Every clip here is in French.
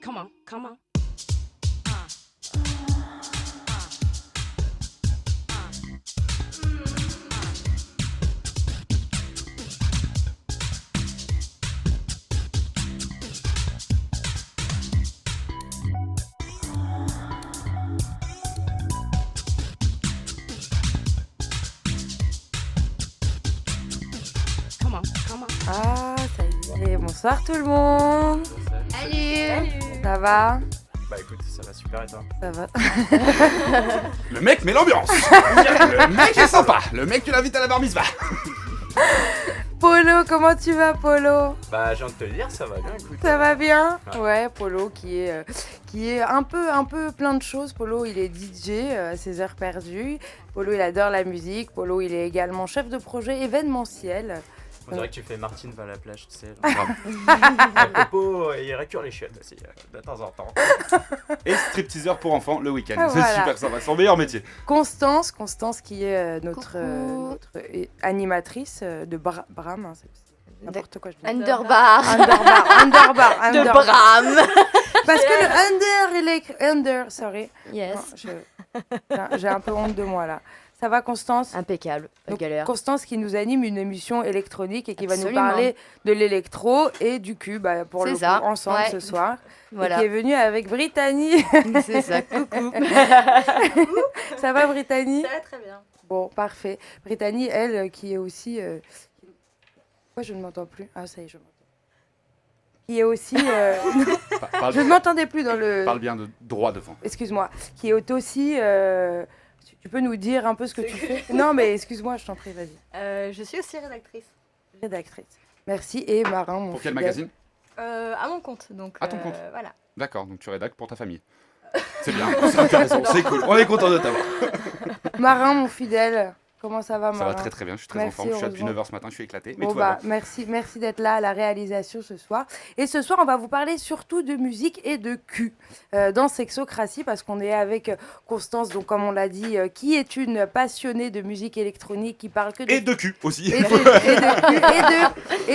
Come on, come on. Come on, come on. Ah, ça y est, bonsoir tout le monde. Salut. Ça va? Bah écoute, ça va super et toi? Ça va. Le mec met l'ambiance. Le mec est sympa. Le mec tu l'invites à la bar mitzvah. Polo, comment tu vas, Polo? Bah je viens de te le dire, ça va bien, écoute. Ça va bien? Ouais. Ouais, Polo qui est un peu plein de choses. Polo, il est DJ à ses heures perdues. Polo, il adore la musique. Polo, il est également chef de projet événementiel. On dirait que tu fais Martine va à la plage, tu sais. À propos, il récure les chiottes aussi, de temps en temps. Et stripteaseur pour enfants le week-end. Ah, C'est voilà. super sympa. Son meilleur métier. Constance qui est notre Coucou. animatrice de Bram. Hein, c'est n'importe quoi, je dis. Underbar. Underbar. De Bram. Parce que le il est écrit under, sorry. Yes. Non, j'ai un peu honte de moi là. Ça va, Constance? Impeccable. Pas de Donc, galère. Constance qui nous anime une émission électronique et qui va nous Absolument. parler de l'électro et du cul, pour C'est le ça, coup, ensemble ouais. ce soir. Voilà. Et qui est venue avec Brittany. C'est ça. Coucou. Ça va, Brittany? Ça va très bien. Bon, parfait. Brittany, elle, qui est aussi... Pourquoi je ne m'entends plus? Ah, ça y est, je m'entends. Qui est aussi... Je ne m'entendais plus dans le... Parle bien de droit devant. Excuse-moi. Qui est aussi... Tu peux nous dire un peu ce que tu fais? Non, mais excuse-moi, je t'en prie, vas-y. Je suis aussi rédactrice. Rédactrice. Merci. Et Marin, mon Pour quel fidèle. magazine? À mon compte, donc. À ton compte. Voilà. D'accord, donc tu rédactes pour ta famille. C'est bien, c'est intéressant, c'est cool. On est content de t'avoir. Marin, mon fidèle. Comment ça va, Ça Marin? va très très bien, je suis très Merci, en forme. Je suis là depuis heureusement. 9h ce matin, je suis éclaté. Mais Bon, tout va bien. merci d'être là à la réalisation ce soir. Et ce soir, on va vous parler surtout de musique et de cul dans Sexocratie, parce qu'on est avec Constance, donc comme on l'a dit, qui est une passionnée de musique électronique, qui parle que de Et de cul aussi. et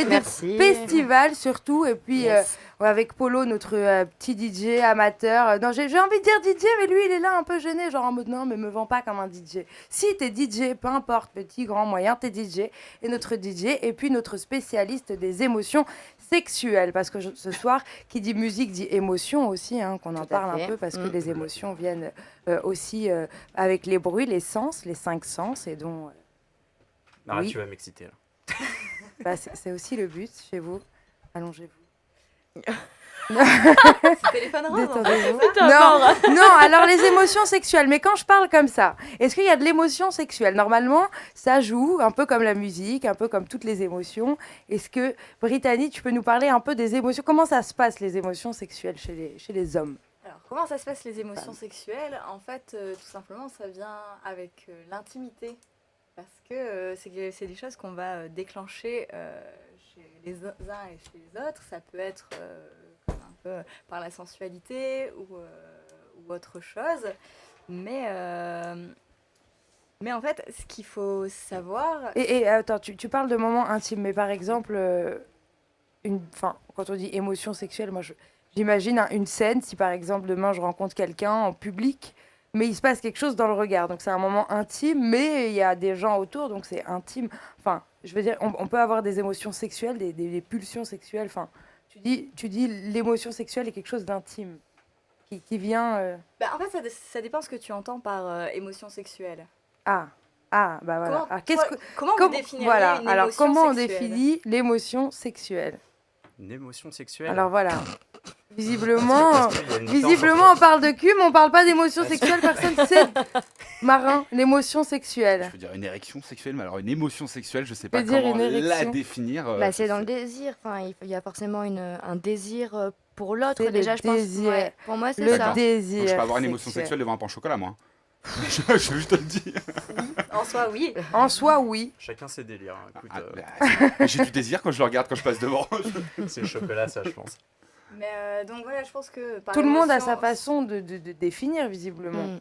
de Merci. festival surtout. Et puis Yes. avec Polo, notre petit DJ amateur. Non, j'ai envie de dire DJ, mais lui, il est là un peu gêné, genre en mode non, mais me vends pas comme un DJ. Si t'es DJ, peu importe, petit, grand, moyen, t'es DJ. Et notre DJ, et puis notre spécialiste des émotions sexuelles. Parce que ce soir, qui dit musique dit émotion aussi, hein, qu'on en Tout à parle fait. un peu, parce que Mm. les émotions viennent aussi avec les bruits, les sens, les 5 sens, et dont Arrête, Oui. tu vas m'exciter là. c'est aussi le but chez vous. Allongez-vous. C'est téléphone rose. Détendez-vous. Non, alors les émotions sexuelles. Mais quand je parle comme ça, est-ce qu'il y a de l'émotion sexuelle? Normalement, ça joue un peu comme la musique, un peu comme toutes les émotions. Est-ce que, Brittany, tu peux nous parler un peu des émotions? Comment ça se passe, les émotions sexuelles chez les hommes? Alors, comment ça se passe les émotions sexuelles? En fait, tout simplement, ça vient avec l'intimité. Parce que c'est des choses qu'on va déclencher chez les uns et chez les autres. Ça peut être comme un peu par la sensualité ou autre chose. Mais en fait, ce qu'il faut savoir... Et attends, tu parles de moments intimes, mais par exemple, quand on dit émotion sexuelle, moi j'imagine une scène, si par exemple demain je rencontre quelqu'un en public, mais il se passe quelque chose dans le regard, donc c'est un moment intime, mais il y a des gens autour, donc c'est intime. Enfin, je veux dire, on peut avoir des émotions sexuelles, des pulsions sexuelles. Enfin, tu dis l'émotion sexuelle est quelque chose d'intime, qui vient... En fait, ça dépend ce que tu entends par émotion sexuelle. bah voilà. Comment, Alors, comment vous comment- définiriez voilà. une Alors, émotion comment on sexuelle? définit l'émotion sexuelle? Une émotion sexuelle. Alors voilà. Visiblement, Parce qu'il y a une différence visiblement, entre- on parle de cul, mais on parle pas d'émotion sexuelle. Personne sait. Marin, l'émotion sexuelle. Je peux dire une érection sexuelle, mais alors une émotion sexuelle, je sais pas peux dire comment une la érection. définir. Bah, c'est dans le désir. Enfin, il y a forcément un désir pour l'autre. C'est le Déjà, je pense. désir. Ouais, pour moi, c'est Le ça. désir. Donc je peux avoir une émotion sexuel. sexuelle devant un pain au chocolat, moi. Je veux juste te le dire. En soi, oui. En soi, oui. Chacun ses délires. Hein. Écoute, J'ai du désir quand je le regarde, quand je passe devant. c'est le chocolat, ça, je pense. Mais donc voilà, je pense que... par Tout le monde a émotion- sa façon de définir, visiblement. Mm.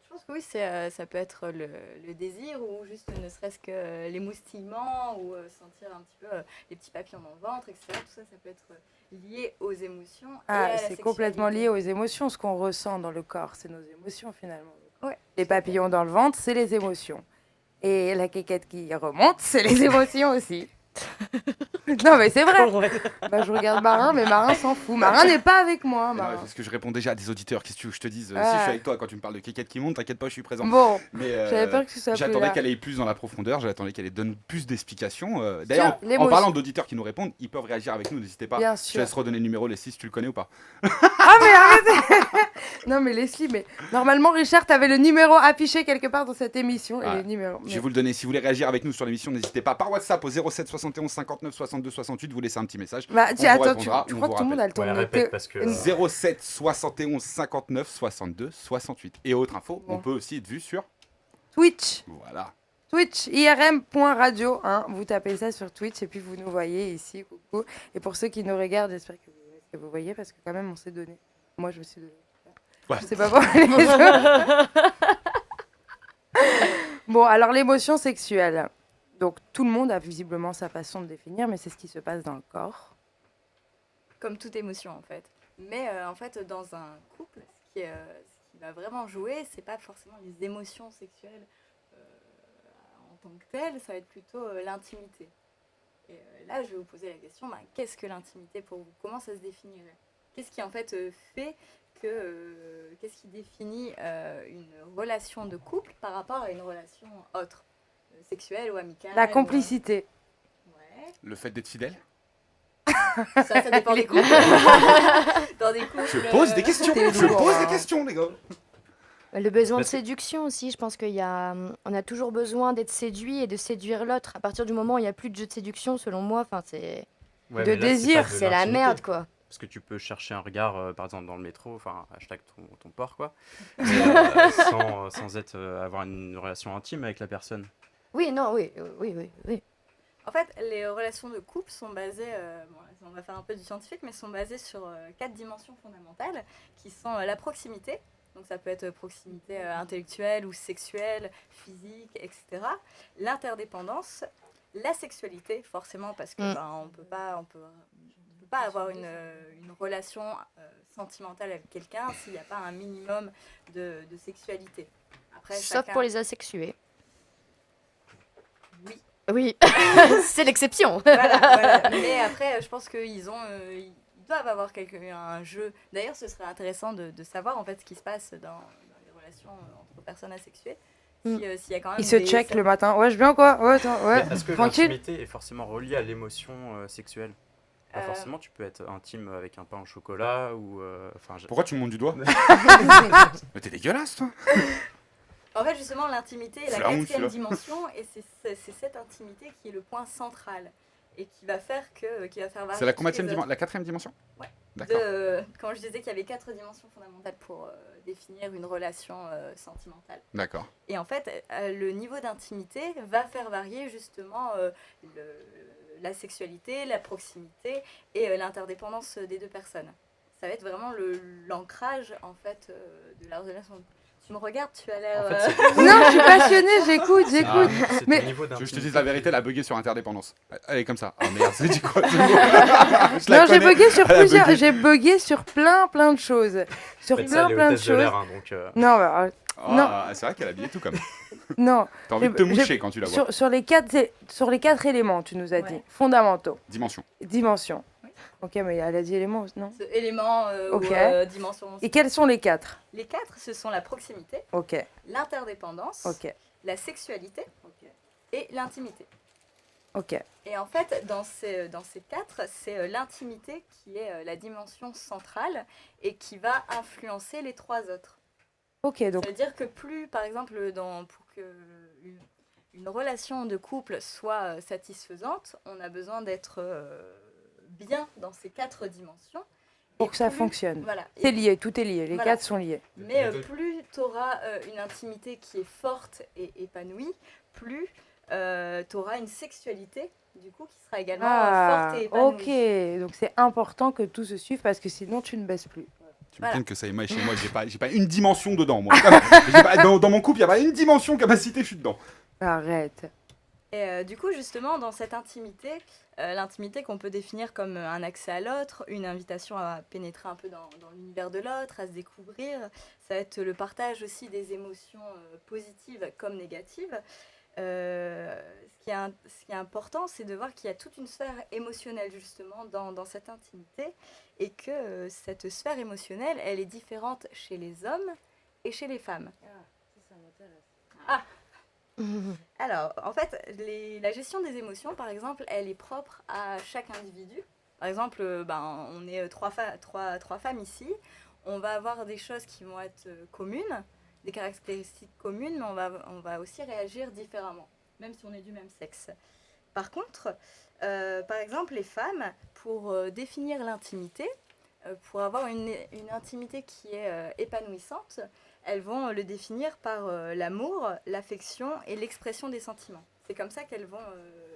Je pense que oui, ça peut être le désir ou juste ne serait-ce que l'émoustillement ou sentir un petit peu les petits papillons dans le ventre, etc. Tout ça, ça peut être lié aux émotions et à la C'est complètement sexualité. lié aux émotions. Ce qu'on ressent dans le corps, c'est nos émotions finalement. Ouais, Les papillons dans le ventre, c'est les émotions. Et la quéquette qui remonte, c'est les émotions aussi. Non, mais c'est vrai. Bah, je regarde Marin, mais Marin s'en fout. Marin n'est pas avec moi. Non, Marin. parce que je réponds déjà à des auditeurs. Qu'est-ce que tu veux que je te dise Si Ouais. je suis avec toi, quand tu me parles de kékette qui monte, t'inquiète pas, je suis présent. Bon, Mais j'avais peur que ce soit plus j'attendais là. qu'elle aille plus dans la profondeur, j'attendais qu'elle donne plus d'explications. D'ailleurs, en l'émotion. parlant d'auditeurs qui nous répondent, ils peuvent réagir avec nous, n'hésitez pas. Bien Je te sûr. laisse redonner le numéro, Leslie, si tu le connais ou pas. Ah, mais arrêtez. Non, mais Leslie, mais normalement, Richard, t'avais le numéro affiché quelque part dans cette émission. Et Ah, les numéros. Je vais vous le donner. Si vous voulez réagir avec nous sur l'émission, n'hésitez pas par WhatsApp au 07 71 59 62 68. Vous laissez un petit message. Bah, On tu, vous attends, répondra, tu on crois vous que tout le monde a le temps Ouais, de répète noter parce que. 07 71 59 62 68. Et autre info, Bon. on peut aussi être vu sur. Twitch. Voilà. Twitch, irm.radio. Hein, vous tapez ça sur Twitch et puis vous nous voyez ici. Coucou. Et pour ceux qui nous regardent, j'espère que vous voyez parce que quand même, on s'est donné. Moi, je me suis donné. Ouais. Je sais pas pour les autres. Bon, alors l'émotion sexuelle. Donc tout le monde a visiblement sa façon de définir, mais c'est ce qui se passe dans le corps. Comme toute émotion en fait. Mais en fait, dans un couple, ce qui va vraiment jouer, c'est pas forcément les émotions sexuelles en tant que telles, ça va être plutôt l'intimité. Et là, je vais vous poser la question, qu'est-ce que l'intimité pour vous? Comment ça se définirait? Qu'est-ce qui en fait fait que... qu'est-ce qui définit une relation de couple par rapport à une relation autre, sexuelle ou amicale? La complicité. Ouais. Le fait d'être fidèle. Ça dépend des couples. Dans des couples. Je pose des questions. T'es Je lourd, pose hein. des questions, les gars. Le besoin de Parce que- séduction aussi, je pense on a toujours besoin d'être séduit et de séduire l'autre. À partir du moment où il n'y a plus de jeu de séduction, selon moi, c'est Ouais, de mais là, désir, pas de c'est la l'intimité. merde, quoi. Parce que tu peux chercher un regard, par exemple, dans le métro, enfin, hashtag ton porc, quoi, mais, sans être, avoir une relation intime avec la personne. Oui, non, oui. En fait, les relations de couple sont basées, on va faire un peu du scientifique, mais sont basées sur 4 dimensions fondamentales qui sont la proximité, donc ça peut être proximité intellectuelle ou sexuelle, physique, etc. L'interdépendance, la sexualité, forcément, parce que on peut pas avoir une relation sentimentale avec quelqu'un s'il n'y a pas un minimum de sexualité. Après, Sauf pour les asexués. Oui. Oui, c'est l'exception. Voilà. Mais après, je pense qu'ils ils doivent avoir un jeu. D'ailleurs, ce serait intéressant de savoir en fait ce qui se passe dans les relations entre personnes asexuées. S'il y a quand même Il se check le matin. Ouais, je viens quoi? Ouais, attends, ouais. Mais est-ce que Tranquille. l'intimité est forcément reliée à l'émotion sexuelle? Pas forcément, tu peux être intime avec un pain au chocolat ou... Pourquoi tu me montes du doigt? Mais t'es dégueulasse, toi. En fait, justement, l'intimité est la Flamme, 4e celui-là. dimension et c'est cette intimité qui est le point central et qui va faire varier. C'est la toutes les combienième autres. dimension? La 4e dimension? Ouais. D'accord. Quand je disais qu'il y avait 4 dimensions fondamentales pour définir une relation sentimentale. D'accord. Et en fait, le niveau d'intimité va faire varier justement la sexualité, la proximité et l'interdépendance des deux personnes. Ça va être vraiment l'ancrage en fait de la relation. Tu me regardes, tu as l'air... En fait, c'est- Non, je suis passionnée, j'écoute. c'est Mais- ton niveau Tu veux que je te d'intimité dise la vérité, qui- elle a bugué sur interdépendance. Elle est comme ça. Oh merde, c'est dit quoi? Non, j'ai bugué sur Elle a plusieurs. bugué. J'ai bugué sur plein de choses. Sur Faites ça, plein les de hôtesses de choses. l'air, hein, donc... Non, bah, Non. C'est vrai qu'elle a habillé tout comme. non. T'as envie de te J'ai- moucher quand tu la vois. Sur les 4 éléments, tu nous as dit. Ouais. Fondamentaux. Dimension. Dimension. Ok, mais elle a dit éléments, non? Ce élément Ok. ou dimension. Et quels sont les 4? Les 4, ce sont la proximité, Ok, l'interdépendance, ok, la sexualité et l'intimité. ok. Et en fait, dans ces 4, c'est l'intimité qui est la dimension centrale et qui va influencer les 3 autres. Ok, donc. Ça veut dire que plus, par exemple, pour que une relation de couple soit satisfaisante, on a besoin d'être bien dans ces 4 dimensions. Pour Et que ça plus- fonctionne. Voilà. C'est Et- lié, tout est lié. Les Voilà. 4 sont liés. Mais plus tu auras une intimité qui est forte et épanouie, plus tu auras une sexualité, du coup, qui sera également Ah, forte et épanouie. ok. Donc c'est important que tout se suive parce que sinon tu ne baisses plus. Tu Voilà. m'étonnes que ça émaille chez moi, j'ai pas une dimension dedans, moi. Dans mon couple, il n'y a pas une dimension capacité, je suis dedans. Arrête. Et du coup, justement, dans cette intimité, l'intimité qu'on peut définir comme un accès à l'autre, une invitation à pénétrer un peu dans l'univers de l'autre, à se découvrir, ça va être le partage aussi des émotions positives comme négatives. Ce qui est important, c'est de voir qu'il y a toute une sphère émotionnelle justement dans cette intimité et que cette sphère émotionnelle, elle est différente chez les hommes et chez les femmes. Alors, en fait, la gestion des émotions, par exemple, elle est propre à chaque individu. Par exemple, on est trois femmes ici. On va avoir des choses qui vont être communes, des caractéristiques communes, mais on va aussi réagir différemment, même si on est du même sexe. Par contre, par exemple, les femmes, pour définir l'intimité, pour avoir une intimité qui est épanouissante, elles vont le définir par l'amour, l'affection et l'expression des sentiments. C'est comme ça qu'elles vont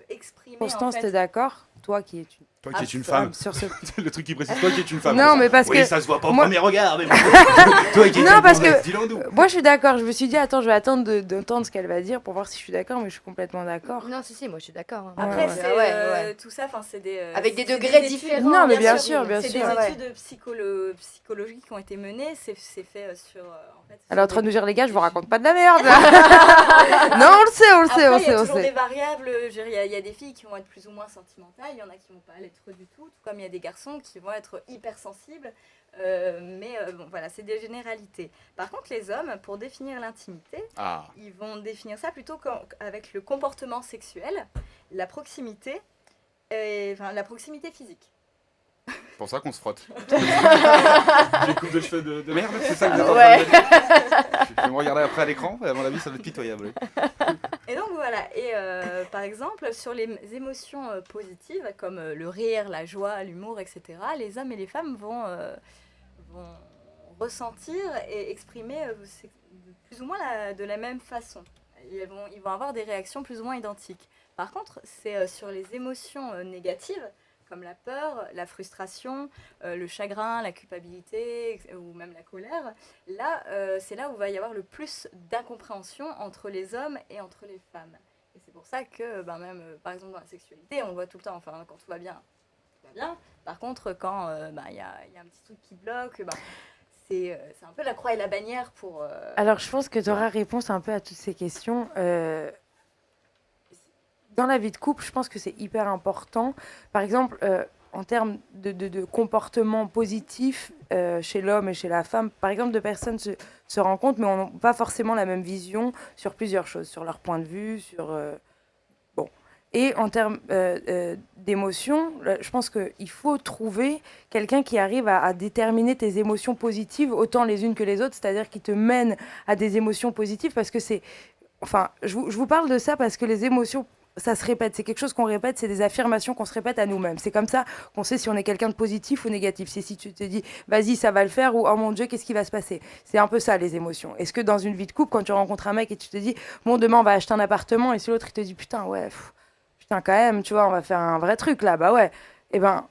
exprimer. Constance, en fait... t'es d'accord? Toi qui es une Toi qui es une femme. sur ce... Le truc qui précise, toi qui es une femme. Non, mais parce oui, que ça se voit pas au moi- premier regard, mais toi qui es Non, une parce gonzesse, que dis-le nous. moi je suis d'accord. Je me suis dit, attends, je vais attendre d'entendre ce qu'elle va dire pour voir si je suis d'accord, mais je suis complètement d'accord. Non, si, moi je suis d'accord. hein. Après, Ouais, c'est tout ça, c'est des... Avec des c'est degrés études- différents. Non, mais bien sûr. C'est des Ouais. études psychologiques qui ont été menées. C'est fait sur... en fait, Elle est en sur train de des- nous dire, les gars, je vous raconte pas de la merde. là. Non, on le sait, Après, il y a on toujours des sait. variables. Je veux dire, il y a des filles qui vont être plus ou moins sentimentales, il y en a qui vont pas l'être du tout comme il y a des garçons qui vont être hypersensibles. Bon, voilà, c'est des généralités. Par contre, les hommes, pour définir l'intimité, Ah, ils vont définir ça plutôt avec le comportement sexuel, la proximité, la proximité physique. c'est pour ça qu'on se frotte. J'ai coupe de cheveux de merde, c'est ça que vous êtes en train de me dire. Je vais me regarder après à l'écran, à mon avis, ça va être pitoyable. Et donc voilà, et par exemple, sur les émotions positives, comme le rire, la joie, l'humour, etc., les hommes et les femmes vont ressentir et exprimer plus ou moins de la même façon. Ils vont avoir des réactions plus ou moins identiques. Par contre, c'est sur les émotions négatives, comme la peur, la frustration, le chagrin, la culpabilité ou même la colère, là, c'est là où va y avoir le plus d'incompréhension entre les hommes et entre les femmes. Et c'est pour ça que, même, par exemple, dans la sexualité, on le voit tout le temps, enfin, quand tout va bien, tout va bien. Par contre, quand y a un petit truc qui bloque, c'est un peu la croix et la bannière pour... Alors, je pense que tu auras réponse un peu à toutes ces questions. Dans la vie de couple, je pense que c'est hyper important. Par exemple, en termes de comportement positif chez l'homme et chez la femme, par exemple, deux personnes se rencontrent, mais n'ont pas forcément la même vision sur plusieurs choses, sur leur point de vue, sur... bon. Et en termes d'émotions, je pense qu'il faut trouver quelqu'un qui arrive à déterminer tes émotions positives, autant les unes que les autres, c'est-à-dire qui te mène à des émotions positives, parce que c'est... Enfin, je vous parle de ça parce que les émotions, ça se répète, c'est quelque chose qu'on répète, c'est des affirmations qu'on se répète à nous-mêmes. C'est comme ça qu'on sait si on est quelqu'un de positif ou négatif. C'est si tu te dis, vas-y, ça va le faire, ou oh mon Dieu, qu'est-ce qui va se passer? C'est un peu ça, les émotions. Est-ce que dans une vie de couple, quand tu rencontres un mec et tu te dis, bon, demain, on va acheter un appartement, et si l'autre, il te dit, putain, ouais, putain, quand même, tu vois, on va faire un vrai truc là, bah ouais. Eh ben,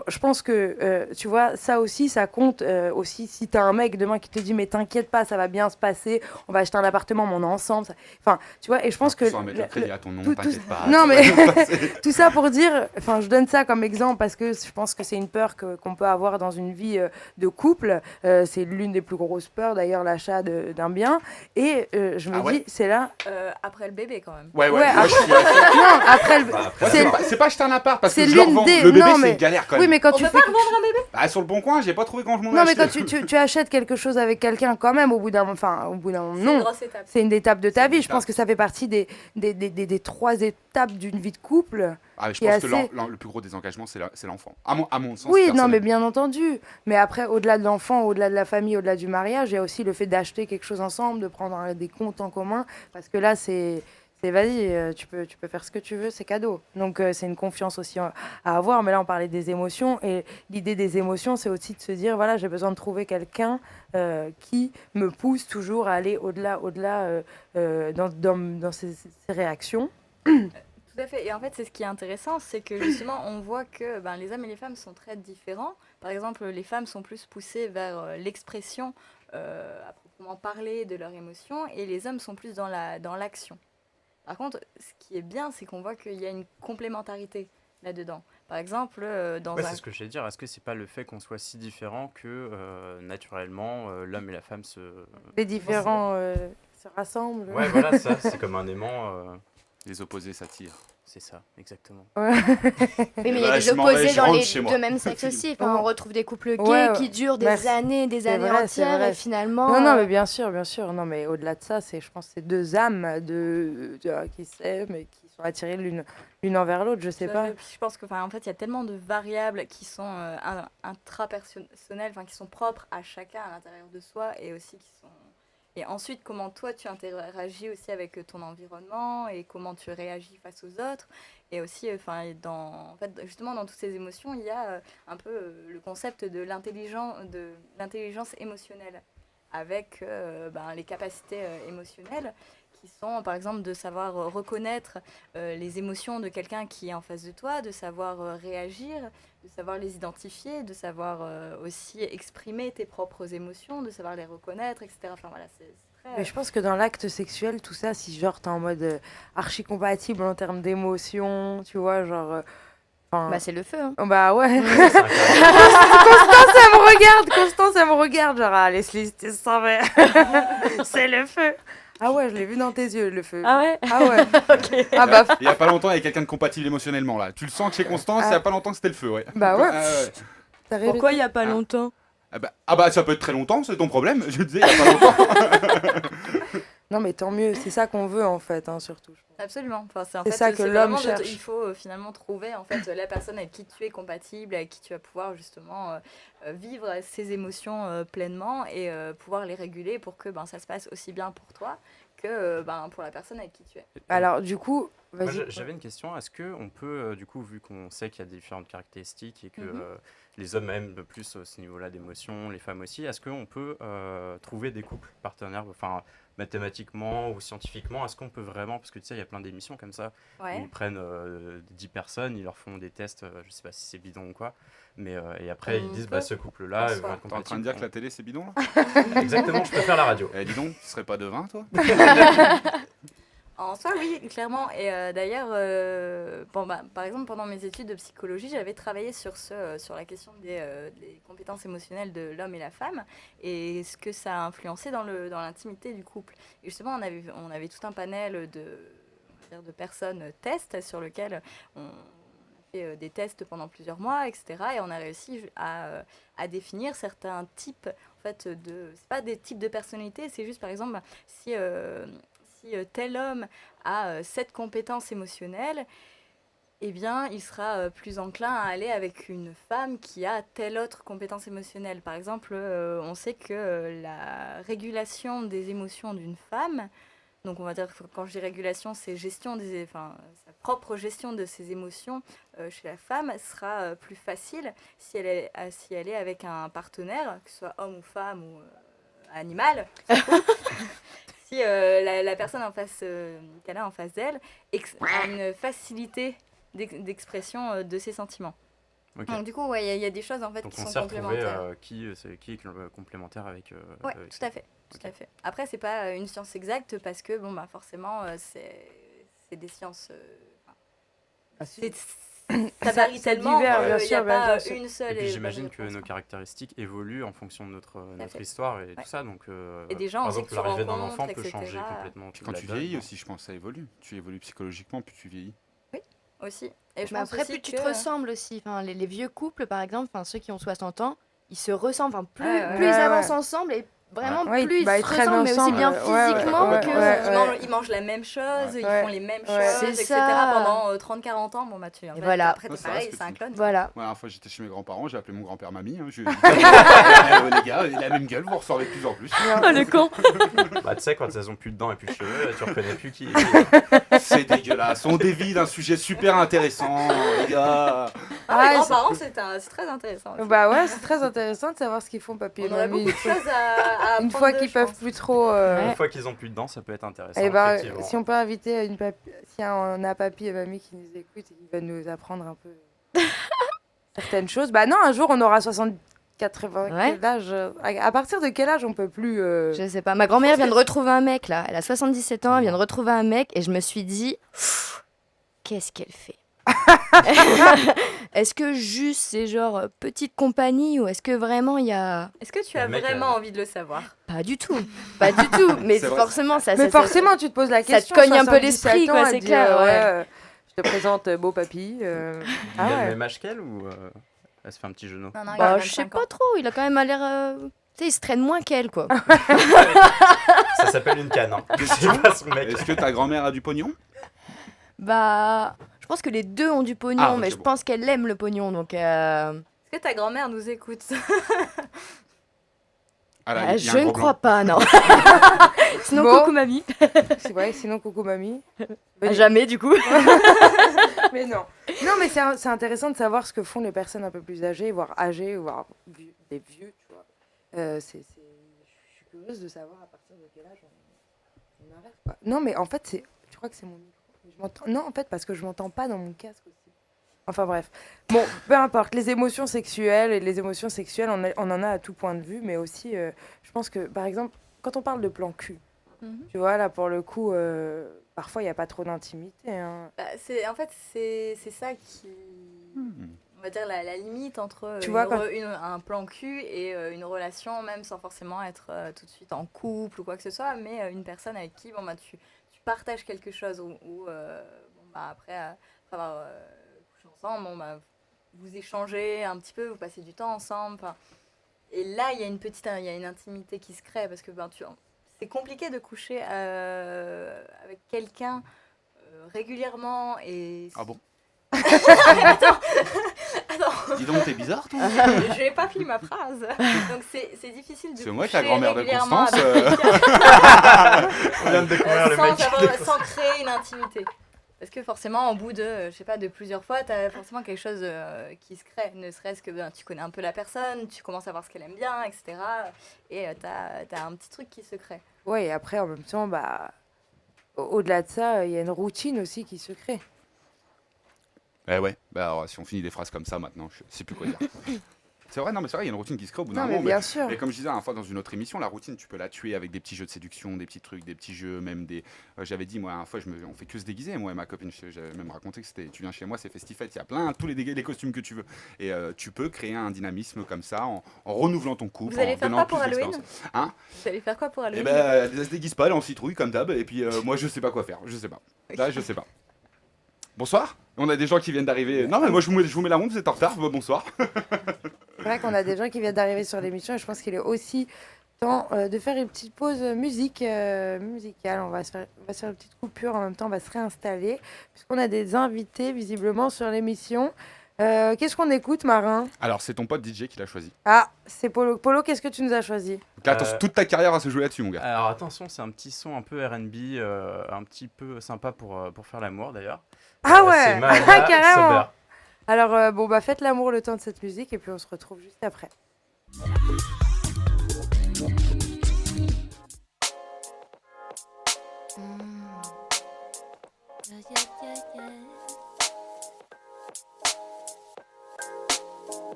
je pense que, tu vois, ça aussi, ça compte aussi. Si t'as un mec demain qui te dit, mais t'inquiète pas, ça va bien se passer, on va acheter un appartement, mais on est ensemble. Enfin, tu vois, et je pense que... Sans mettre le crédit à ton nom, tout- t'inquiète pas. Non, ça mais- va bien se passer. Tout ça pour dire, enfin, je donne ça comme exemple parce que je pense que c'est une peur qu'on peut avoir dans une vie de couple. C'est l'une des plus grosses peurs, d'ailleurs, l'achat d'un bien. Et je me Ah ouais dis, c'est là... après le bébé, quand même. Ouais, Ouais, moi je suis Non, après le... Bah, après, c'est- c'est pas acheter un appart parce que c'est je le l'une revends. des- Le bébé, non, c'est mais- une galère quand même. Oui, mais quand tu On fais... peut pas revendre un bébé? Bah, sur le bon coin, j'ai pas trouvé quand je m'en ai Non, mais acheté. quand tu achètes quelque chose avec quelqu'un, quand même, au bout d'un moment, C'est une non. grosse étape. C'est une étape de ta C'est une vie. Je étape. pense que ça fait partie des 3 étapes d'une vie de couple. Ah, mais je qui est pense que assez- le plus gros désengagement, c'est l'enfant. À mon sens. Oui, non, personnel. mais bien entendu. Mais après, au-delà de l'enfant, au-delà de la famille, au-delà du mariage, il y a aussi le fait d'acheter quelque chose ensemble, de prendre des comptes en commun. Parce que là, vas-y, tu peux faire ce que tu veux, c'est cadeau. Donc, c'est une confiance aussi à avoir. Mais là, on parlait des émotions. Et l'idée des émotions, c'est aussi de se dire, voilà, j'ai besoin de trouver quelqu'un qui me pousse toujours à aller au-delà dans ces réactions. Tout Tout à fait. Et en fait, c'est ce qui est intéressant, c'est que justement, on voit que les hommes et les femmes sont très différents. Par exemple, les femmes sont plus poussées vers l'expression à proprement parler de leurs émotions, et les hommes sont plus dans l'action. Par contre, ce qui est bien, c'est qu'on voit qu'il y a une complémentarité là-dedans. Par exemple, dans Ouais, c'est ce que j'allais dire. Est-ce que c'est pas le fait qu'on soit si différents que naturellement l'homme et la femme se... Les différents se rassemblent. Ouais, voilà, ça, c'est comme un aimant. Les opposés s'attirent. C'est ça, exactement. Oui, mais il y a Bah, des je m'en vais, opposés je dans rentre les chez moi. deux mêmes sexes aussi. Enfin, on retrouve des couples gays Ouais, qui durent des merci. années C'est vrai, c'est entières vrai. et finalement... Non, non, mais bien sûr, bien sûr. Non, mais au-delà de ça, je pense que c'est deux âmes qui s'aiment et qui sont attirées l'une envers l'autre, je sais pas. Puis je pense que, en fait, il y a tellement de variables qui sont intrapersonnelles, qui sont propres à chacun à l'intérieur de soi, et aussi qui sont... Et ensuite, comment toi, tu interagis aussi avec ton environnement, et comment tu réagis face aux autres. Et aussi, en fait, justement, dans toutes ces émotions, il y a un peu le concept de l'intelligence émotionnelle, avec les capacités émotionnelles, qui sont, par exemple, de savoir reconnaître les émotions de quelqu'un qui est en face de toi, de savoir réagir, de savoir les identifier, de savoir aussi exprimer tes propres émotions, de savoir les reconnaître, etc. Enfin, voilà, c'est très... Mais je pense que dans l'acte sexuel, tout ça, si genre t'es en mode archi compatible en termes d'émotions, tu vois, genre. Bah, c'est le feu. Hein. Bah ouais. C'est un caractère. Constance, elle me regarde, genre, ah, Leslie, tu s'en vas. C'est le feu. Ah ouais, je l'ai vu dans tes yeux, le feu. Ah ouais. Ah ouais. Ah bah, Il y a pas longtemps, il y a quelqu'un de compatible émotionnellement là. Tu le sens que chez Constance, il y a pas longtemps que c'était le feu, ouais. bah ouais. Ah, ouais. T'as rêvé Pourquoi il n'y a pas longtemps? Ah bah ça peut être très longtemps, c'est ton problème. Je disais, il y a pas longtemps. Non mais tant mieux, c'est ça qu'on veut en fait, hein, surtout. Absolument. C'est ça que l'homme cherche. Il faut finalement trouver en fait la personne avec qui tu es compatible, avec qui tu vas pouvoir justement vivre ces émotions pleinement, et pouvoir les réguler pour que ça se passe aussi bien pour toi que pour la personne avec qui tu es. Alors du coup, Moi, vas-y. j'avais une question. Est-ce qu'on peut, du coup, vu qu'on sait qu'il y a des différentes caractéristiques et que les hommes aiment plus ce niveau-là d'émotion, les femmes aussi, est-ce qu'on peut trouver des couples partenaires, enfin mathématiquement ou scientifiquement, est-ce qu'on peut vraiment, parce que tu sais, il y a plein d'émissions comme ça, où ils prennent 10 personnes, ils leur font des tests, je sais pas si c'est bidon ou quoi, mais et après ils disent, ce couple-là, ils vont être T'es en train de compatibles. dire que la télé c'est bidon là? Exactement, je préfère la radio. Eh dis donc, tu serais pas de vin toi? En soi, oui, clairement. Et d'ailleurs, par exemple, pendant mes études de psychologie, j'avais travaillé sur la question des compétences émotionnelles de l'homme et la femme, et ce que ça a influencé dans l'intimité du couple. Et justement, on avait tout un panel de personnes tests sur lequel on fait des tests pendant plusieurs mois, etc. Et on a réussi à définir certains types, en fait, c'est pas des types de personnalité, c'est juste, par exemple, si tel homme a cette compétence émotionnelle, eh bien, il sera plus enclin à aller avec une femme qui a telle autre compétence émotionnelle. Par exemple, on sait que la régulation des émotions d'une femme, donc on va dire, quand je dis régulation, c'est sa propre gestion de ses émotions chez la femme sera plus facile si elle est avec un partenaire, que ce soit homme ou femme ou animal. Si la personne qu'elle a en face d'elle a une facilité d'expression de ses sentiments. Ok. Donc du coup, il y a des choses en fait Donc qui on sont sait retrouver complémentaires. qui est complémentaire avec... Ouais, avec tout à fait. Tout à fait. Après, c'est pas une science exacte parce que forcément, c'est des sciences. Ça varie c'est tellement divers, bien qu'il n'y a sûr, pas bien sûr. une seule. Et puis et j'imagine que bonne nos réponse. caractéristiques évoluent en fonction de notre fait. histoire et Ouais. tout ça. Donc, Et des gens par aussi exemple, que tu l'arrivée d'un rencontres, enfant peut etc. changer complètement Puis toute quand la tu donne, vieillis donc. aussi, je pense que ça évolue. Tu évolues psychologiquement, plus tu vieillis. Aussi. Et je Mais pense après, aussi plus tu que... te ressembles aussi. Enfin, les vieux couples, par exemple, ceux qui ont 60 ans, ils se ressemblent. Enfin, plus Ouais, ils ouais. avancent ensemble et vraiment Ouais, plus ils bah, se ils traînent ressemblent, mais aussi ensemble, bien ouais, physiquement ouais, que... ouais. Ils mangent la même chose, ils Ouais. font les mêmes Ouais. choses, C'est etc. ça. pendant 30-40 ans. Et voilà. Après, Ouais, t'es c'est vrai pareil, ce que c'est un tu clone. Voilà. La dernière fois j'étais chez mes grands-parents, j'ai appelé mon grand-père mamie. Hein, les gars, il a la même gueule, vous ressemblez de plus en plus. Oh, le con. Bah, tu sais, quand elles ont plus de dents et plus de cheveux, tu reconnais plus qui. C'est dégueulasse. On dévie d'un sujet super intéressant, les gars. Ah, les c'est grands-parents, cool. c'est très intéressant. aussi. Bah ouais, c'est très intéressant de savoir ce qu'ils font, papy et On aurait mamie. beaucoup de choses à Une apprendre fois d'eux, qu'ils je peuvent pense. plus trop. Ouais. Une fois qu'ils ont plus de dents, ça peut être intéressant. Eh ben, Effectivement. si on peut inviter si on a papy et mamie qui nous écoutent et qui veulent nous apprendre un peu certaines choses, bah non, un jour on aura 60, 80, Ouais. quel âge à partir de quel âge on peut plus Je sais pas. Ma grand-mère vient de retrouver un mec là. Elle a 77 ans, elle vient de retrouver un mec et je me suis dit, qu'est-ce qu'elle fait? Est-ce que juste c'est genre petite compagnie ou est-ce que vraiment il y a... Est-ce que tu Le as mec, vraiment envie de le savoir? Pas du tout. Pas du tout. Mais C'est vrai. forcément, ça... Mais ça- forcément, tu te poses la ça te question. cogne un peu 77 l'esprit, quoi, ans, elle c'est dit, clair, ouais. Je te présente beau papy. Il Ah a le ouais. même âge qu'elle ou elle se fait un petit genou? Non, non, il a Bah, je sais 25 pas ans. trop. Il a quand même l'air... Tu sais, il se traîne moins qu'elle, quoi. Ça s'appelle une canne. Hein. C'est pas son mec. Est-ce que ta grand-mère a du pognon? Bah... Je pense que les deux ont du pognon, Ah, ok, mais je bon. pense qu'elle aime le pognon, donc... Est-ce que ta grand-mère nous écoute? Ah, là, il y a je un ne gros crois pas, non. Sinon, Bon. coucou mamie. C'est vrai, sinon, coucou mamie. À jamais, du coup. Mais non. Non, mais c'est intéressant de savoir ce que font les personnes un peu plus âgées, voire des vieux, tu vois. Je suis curieuse de savoir à partir de quel âge on arrête, quoi. Non, mais en fait, tu crois que c'est mon micro. Je m'entends... Non, en fait, parce que je m'entends pas dans mon casque aussi. Enfin bref. Bon, peu importe. Les émotions sexuelles, on en a à tout point de vue, mais aussi, je pense que, par exemple, quand on parle de plan cul, Mhm. tu vois, là, pour le coup, parfois, il n'y a pas trop d'intimité, hein. Bah, en fait, c'est ça qui... On va dire la limite entre Tu vois, un plan cul et une relation, même sans forcément être tout de suite en couple ou quoi que ce soit, mais une personne avec qui bon, bah, tu partages quelque chose ou bon, bah, après avoir couché ensemble, bon, bah, vous échangez un petit peu, vous passez du temps ensemble. Et là, il y a une intimité qui se crée parce que ben, c'est compliqué de coucher avec quelqu'un régulièrement et... Ah bon? Attends. Dis donc, t'es bizarre, toi. Je n'ai pas fini ma phrase. Donc c'est difficile de C'est moi, coucher ta grand-mère de régulièrement Constance. avec On vient de découvrir le mec. sans créer une intimité. Parce que forcément, au bout de, je sais pas, de plusieurs fois, tu as forcément quelque chose qui se crée. Ne serait-ce que ben, tu connais un peu la personne, tu commences à voir ce qu'elle aime bien, etc. Et tu as un petit truc qui se crée. Ouais, et après, en même temps, bah, au-delà de ça, il y a une routine aussi qui se crée. Eh ouais, bah alors, si on finit des phrases comme ça maintenant, je sais plus quoi dire. C'est vrai, non, mais c'est vrai, il y a une routine qui se crée au bout d'un Non, mais moment. bien sûr. Mais comme je disais une fois dans une autre émission, la routine, tu peux la tuer avec des petits jeux de séduction, des petits trucs, des petits jeux, même des. J'avais dit, moi, une fois, on fait que se déguiser. Moi et ma copine, j'avais même raconté que c'était. Tu viens chez moi, c'est festifête, il y a plein, tous les costumes que tu veux. Et tu peux créer un dynamisme comme ça en renouvelant ton couple. Vous allez en faire donnant quoi pour plus Halloween d'expérience. Hein? Vous allez faire quoi pour Eh Halloween ben, elle se déguise pas, elle est en citrouille comme d'hab. Et puis moi, je sais pas quoi faire. Je sais pas. Là, je sais pas. Bonsoir. On a des gens qui viennent d'arriver. Non, mais moi, je vous mets la honte, vous êtes en retard. Bonsoir. C'est vrai qu'on a des gens qui viennent d'arriver sur l'émission et je pense qu'il est aussi temps de faire une petite pause musicale. On va se faire une petite coupure en même temps, on va se réinstaller puisqu'on a des invités visiblement sur l'émission. Qu'est-ce qu'on écoute, Marin? Alors, c'est ton pote DJ qui l'a choisi. Ah, c'est Polo. Polo, qu'est-ce que tu nous as choisi? Donc là, attention, toute ta carrière va se jouer là-dessus, mon gars. Alors attention, c'est un petit son un peu R&B, un petit peu sympa pour faire l'amour d'ailleurs. Ah C'est ouais, Mahalia carrément. Sober. Alors, bon, bah faites l'amour le temps de cette musique et puis on se retrouve juste après.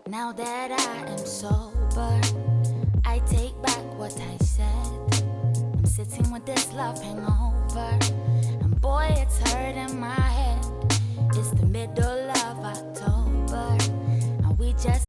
Now that I am sober, I take back what I said. I'm sitting with this love hangover, and boy, it's hurting my head. It's the middle of October, and we just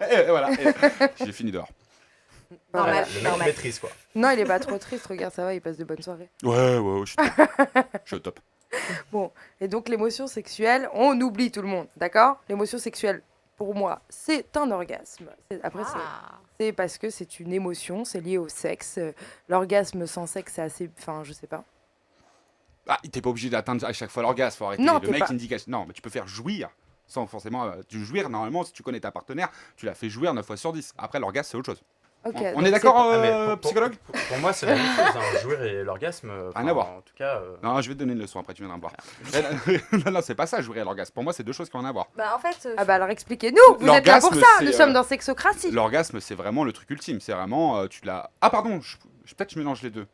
Et voilà, j'ai fini dehors. Voilà. Normal, Le mec normal. maîtrise, quoi. Non, il est pas trop triste, regarde, ça va, il passe de bonnes soirées. Ouais, je suis top. Je suis au top. Et donc l'émotion sexuelle, on oublie tout le monde, d'accord? L'émotion sexuelle, pour moi, c'est un orgasme. Après, Ah. c'est parce que c'est une émotion, c'est lié au sexe. L'orgasme sans sexe, c'est assez... Enfin, je sais pas. Ah, t'es pas obligé d'atteindre à chaque fois l'orgasme, faut arrêter. Non, Le t'es mec, pas- il me dit non, mais tu peux faire jouir sans forcément. Tu jouir, normalement, si tu connais ta partenaire, tu la fais jouir 9 fois sur 10. Après, l'orgasme, c'est autre chose. Ok, On donc est d'accord, Ah, mais psychologue pour moi, c'est la même chose. Hein. Jouir et l'orgasme. Rien à voir. En tout cas. Non, je vais te donner une leçon après, tu viendras me voir. Non, c'est pas ça, jouir et l'orgasme. Pour moi, c'est deux choses qui ont rien à voir. Bah en fait, Ah bah alors expliquez-nous, vous êtes là pour L'orgasme, ça, c'est, nous sommes dans Sexocratie. L'orgasme, c'est vraiment le truc ultime. C'est vraiment, tu l'as. Ah, pardon, peut-être je mélange les deux.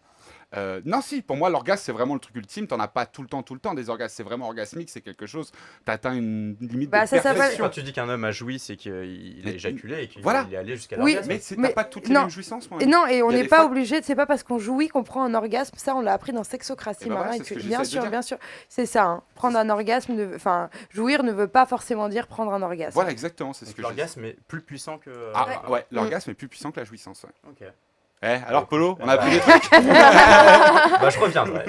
Non, si, pour moi, l'orgasme, c'est vraiment le truc ultime. T'en as pas tout le temps des orgasmes. C'est vraiment orgasmique, c'est quelque chose. T'atteins une limite Bah, de ça s'appelle- perfection. Quand tu dis qu'un homme a joui, c'est qu'il a Mais- éjaculé et qu'il Voilà. est allé jusqu'à Oui, l'orgasme. Mais Mais- t'as pas toutes les non. mêmes jouissances, moi. Et non, et on Il y a n'est des pas fois- obligé, c'est pas parce qu'on jouit qu'on prend un orgasme, ça on l'a appris dans Sexocratie, Eh ben voilà, Marin, c'est ce que bien j'essaie de sûr, dire. bien sûr, c'est ça, hein. Prendre un orgasme, enfin, jouir ne veut pas forcément dire prendre un orgasme. Voilà, exactement, c'est ce Donc que l'orgasme est plus puissant que. Ah, ouais, l'orgasme est plus puissant que la jouissance. Ouais. Ok. Alors, Polo, on a Bah, appris des trucs. Bah, je reviendrai.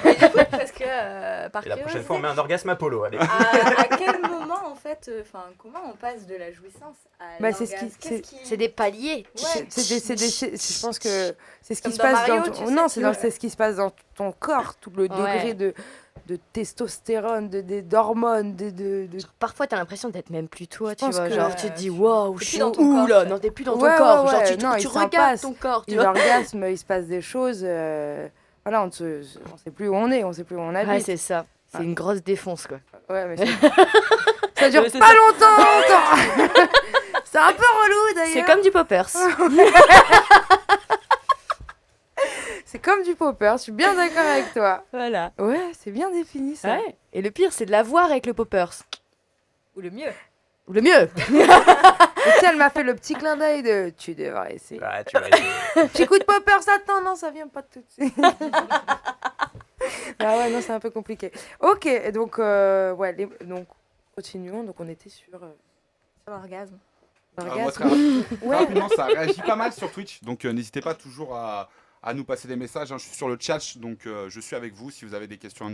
et du coup, parce que par Et la prochaine curiosité, fois, on met un orgasme à Polo. Allez. à quel moment en fait, enfin, comment on passe de la jouissance à Bah, c'est ce qui- l'orgasme? c'est- Qu'est-ce qui- C'est des paliers. Ouais. Je pense que c'est ce qui Comme se dans passe Mario, dans tu ton... sais, Non, tu c'est vois. c'est ce qui se passe dans ton corps, tout le degré de testostérone, d'hormones, Parfois, t'as l'impression d'être même plus toi, tu pense vois. que- Genre, tu te dis, waouh, T'es je plus suis dans ton où corps, là? en fait. Non, t'es plus dans ton Ouais, corps. ouais, Genre, ouais. tu, Non, tu il s'en regardes passe. ton corps, tu Et vois. l'orgasme, il se passe des choses. Voilà, on sait plus où on est, on sait plus où on Ouais, habite. c'est ça. C'est une grosse défonce, quoi. Ouais, mais ça dure Ouais, c'est pas ça. longtemps. C'est un peu relou d'ailleurs. C'est comme du poppers. C'est comme du popper. Je suis bien d'accord avec toi. Voilà. Ouais, c'est bien défini ça. Ouais. Et le pire, c'est de la voir avec le poppers. Ou le mieux. Ou le mieux. Et tu sais, elle m'a fait le petit clin d'œil de tu devrais essayer. Ah, tu vas essayer. Petit coup de popper, ça attend, non, ça vient pas tout de suite. Ah ouais, non, c'est un peu compliqué. Ok, et donc, ouais, donc, continuons. Donc, on était sur Sur l'orgasme. Moi, l'orgasme. très Ouais. rapidement, ça réagit pas mal sur Twitch. Donc, n'hésitez pas toujours à nous passer des messages. Hein. Je suis sur le chat, donc je suis avec vous. Si vous avez des questions,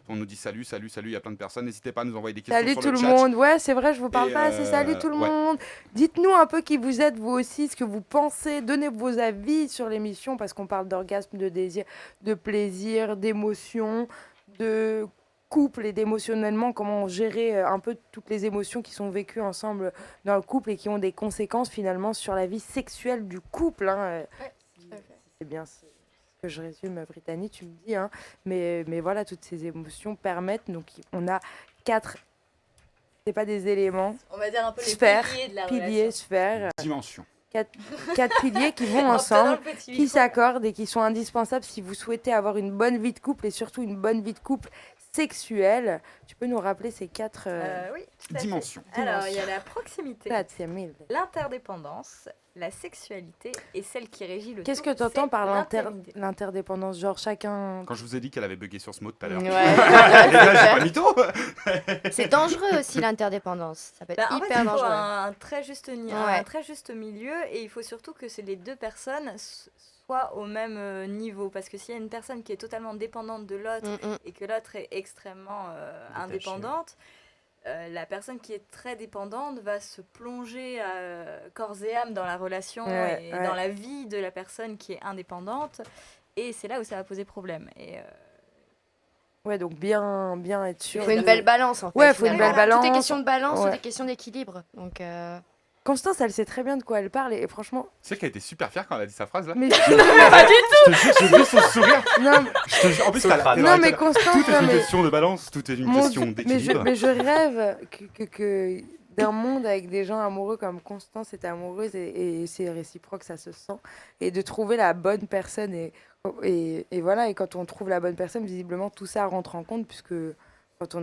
on nous dit salut. Il y a plein de personnes. N'hésitez pas à nous envoyer des questions Salut sur tout le le chat. monde. Ouais, c'est vrai, je vous parle Et, pas assez. Salut tout le ouais. monde. Dites-nous un peu qui vous êtes, vous aussi, ce que vous pensez. Donnez vos avis sur l'émission parce qu'on parle d'orgasme, de désir, de plaisir, d'émotion, de couple et d'émotionnellement, comment gérer un peu toutes les émotions qui sont vécues ensemble dans le couple et qui ont des conséquences finalement sur la vie sexuelle du couple. Hein. Tout à fait. C'est bien ce que je résume, Brittany, tu me dis. Hein. Mais voilà, toutes ces émotions permettent. Donc, on a 4, c'est pas des éléments, On va dire un peu les Sphère, piliers de la piliers, relation. sphères, Dimension. 4 piliers qui vont En tenant ensemble, le petit qui micro. s'accordent et qui sont indispensables si vous souhaitez avoir une bonne vie de couple et surtout une bonne vie de couple sexuelle. Tu peux nous rappeler ces 4 Oui, tout à fait. Dimension. Alors, il y a la proximité, l'interdépendance, la sexualité et celle qui régit le Qu'est-ce que tout, tu entends c'est par l'intimité. l'interdépendance? Genre chacun... Quand je vous ai dit qu'elle avait bugué sur ce mot tout à l'heure. Ouais. Les gars, j'ai pas mytho. C'est dangereux aussi, l'interdépendance. Ça peut être Bah, en fait, hyper il faut dangereux. un très juste, Ouais. un très juste milieu et il faut surtout que les deux personnes soient au même niveau. Parce que s'il y a une personne qui est totalement dépendante de l'autre et que l'autre est extrêmement indépendante, la personne qui est très dépendante va se plonger corps et âme dans la relation Ouais, et ouais. dans la vie de la personne qui est indépendante. Et c'est là où ça va poser problème. Et Ouais, donc bien être Il sûr. faut une de- belle balance, en fait. Ouais, faut une finalement. belle Tout est balance. question de balance, tout Ouais. est question d'équilibre. Donc, Constance, elle sait très bien de quoi elle parle et franchement... Tu sais qu'elle était super fière quand elle a dit sa phrase là. Mais... Je te jure, j'ai vu son sourire. non, Je te jure, en plus, Sur le t'as crâne. la- non, mais t'as- Constance... tout est non, une mais- question de balance, tout est une Mon question Dieu, d'équilibre. mais je rêve que d'un monde avec des gens amoureux comme Constance est amoureuse et c'est réciproque, ça se sent. Et de trouver la bonne personne. Et voilà, et quand on trouve la bonne personne, visiblement, tout ça rentre en compte puisque quand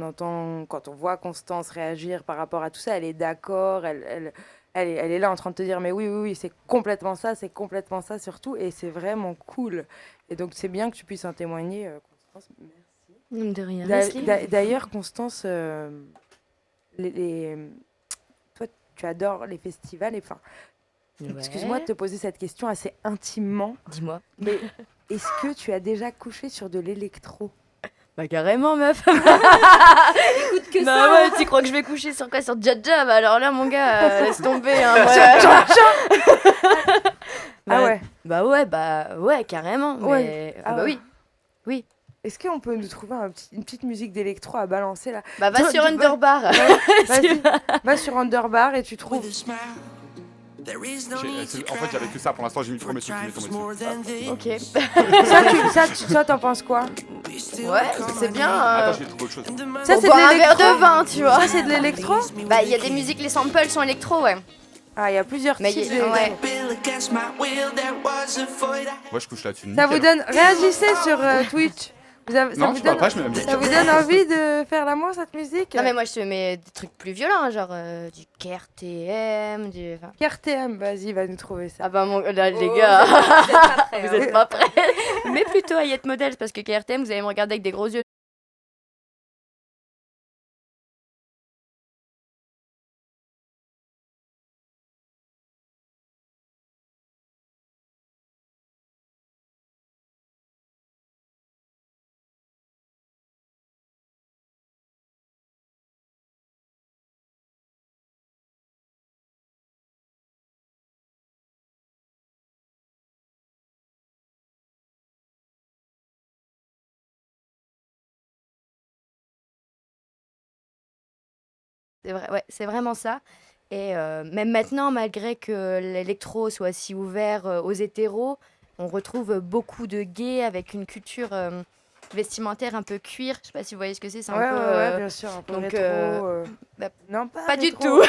on voit Constance réagir par rapport à tout ça, elle est d'accord, elle est là en train de te dire mais oui, c'est complètement ça surtout. Et c'est vraiment cool. Et donc, c'est bien que tu puisses en témoigner, Constance. Merci. de rien. D'ailleurs, Constance, toi, tu adores les festivals. Et, excuse-moi de te poser cette question assez intimement, Dis-moi. mais est-ce que tu as déjà couché sur de l'électro? Bah carrément, meuf. Écoute que Bah ça. ouais, tu crois que je vais coucher sur quoi? Sur Jaja? Bah alors là, mon gars, laisse tomber. Hein, Ah ouais. Bah ouais, carrément. Ouais. Mais... Ah bah ouais. oui. Est-ce qu'on peut nous trouver une petite musique d'électro à balancer là? Bah va Toi, sur tu- Underbar. Vas-y, va sur Underbar et tu trouves. En fait, j'avais que ça pour l'instant, j'ai mis le premier truc qui m'est tombé dessus. Ok. Ça, t'en penses quoi? Ouais, c'est bien. Attends, j'ai trouvé autre chose. Ça, Pour c'est boire de un verre l'électro. de vin, tu vois. Ça, c'est de l'électro? Bah il y a des musiques, les samples sont électro, ouais. Ah, il y a plusieurs Mais types y a- d'électro. ouais. Moi, je couche là-dessus. Ça vous nickel. donne. Réagissez sur Twitch. Ça Non, vous je suis pas donne... prêt, je mets la musique. Ça vous donne envie de faire l'amour, cette musique? Non mais moi je te mets des trucs plus violents, genre du KRTM, du... enfin- KRTM, vas-y, va nous trouver ça. Ah bah là, les Oh, gars, vous êtes pas prêts, vous hein. êtes pas prêts. Mais plutôt Hayat Models, parce que KRTM, vous allez me regarder avec des gros yeux. C'est vrai, ouais, c'est vraiment ça. Et même maintenant, malgré que l'électro soit si ouvert aux hétéros, on retrouve beaucoup de gays avec une culture vestimentaire un peu cuir. Je sais pas si vous voyez ce que c'est. C'est un Ouais, peu. ouais, bien sûr, un peu donc, rétro. bah, Non, pas du rétro. tout.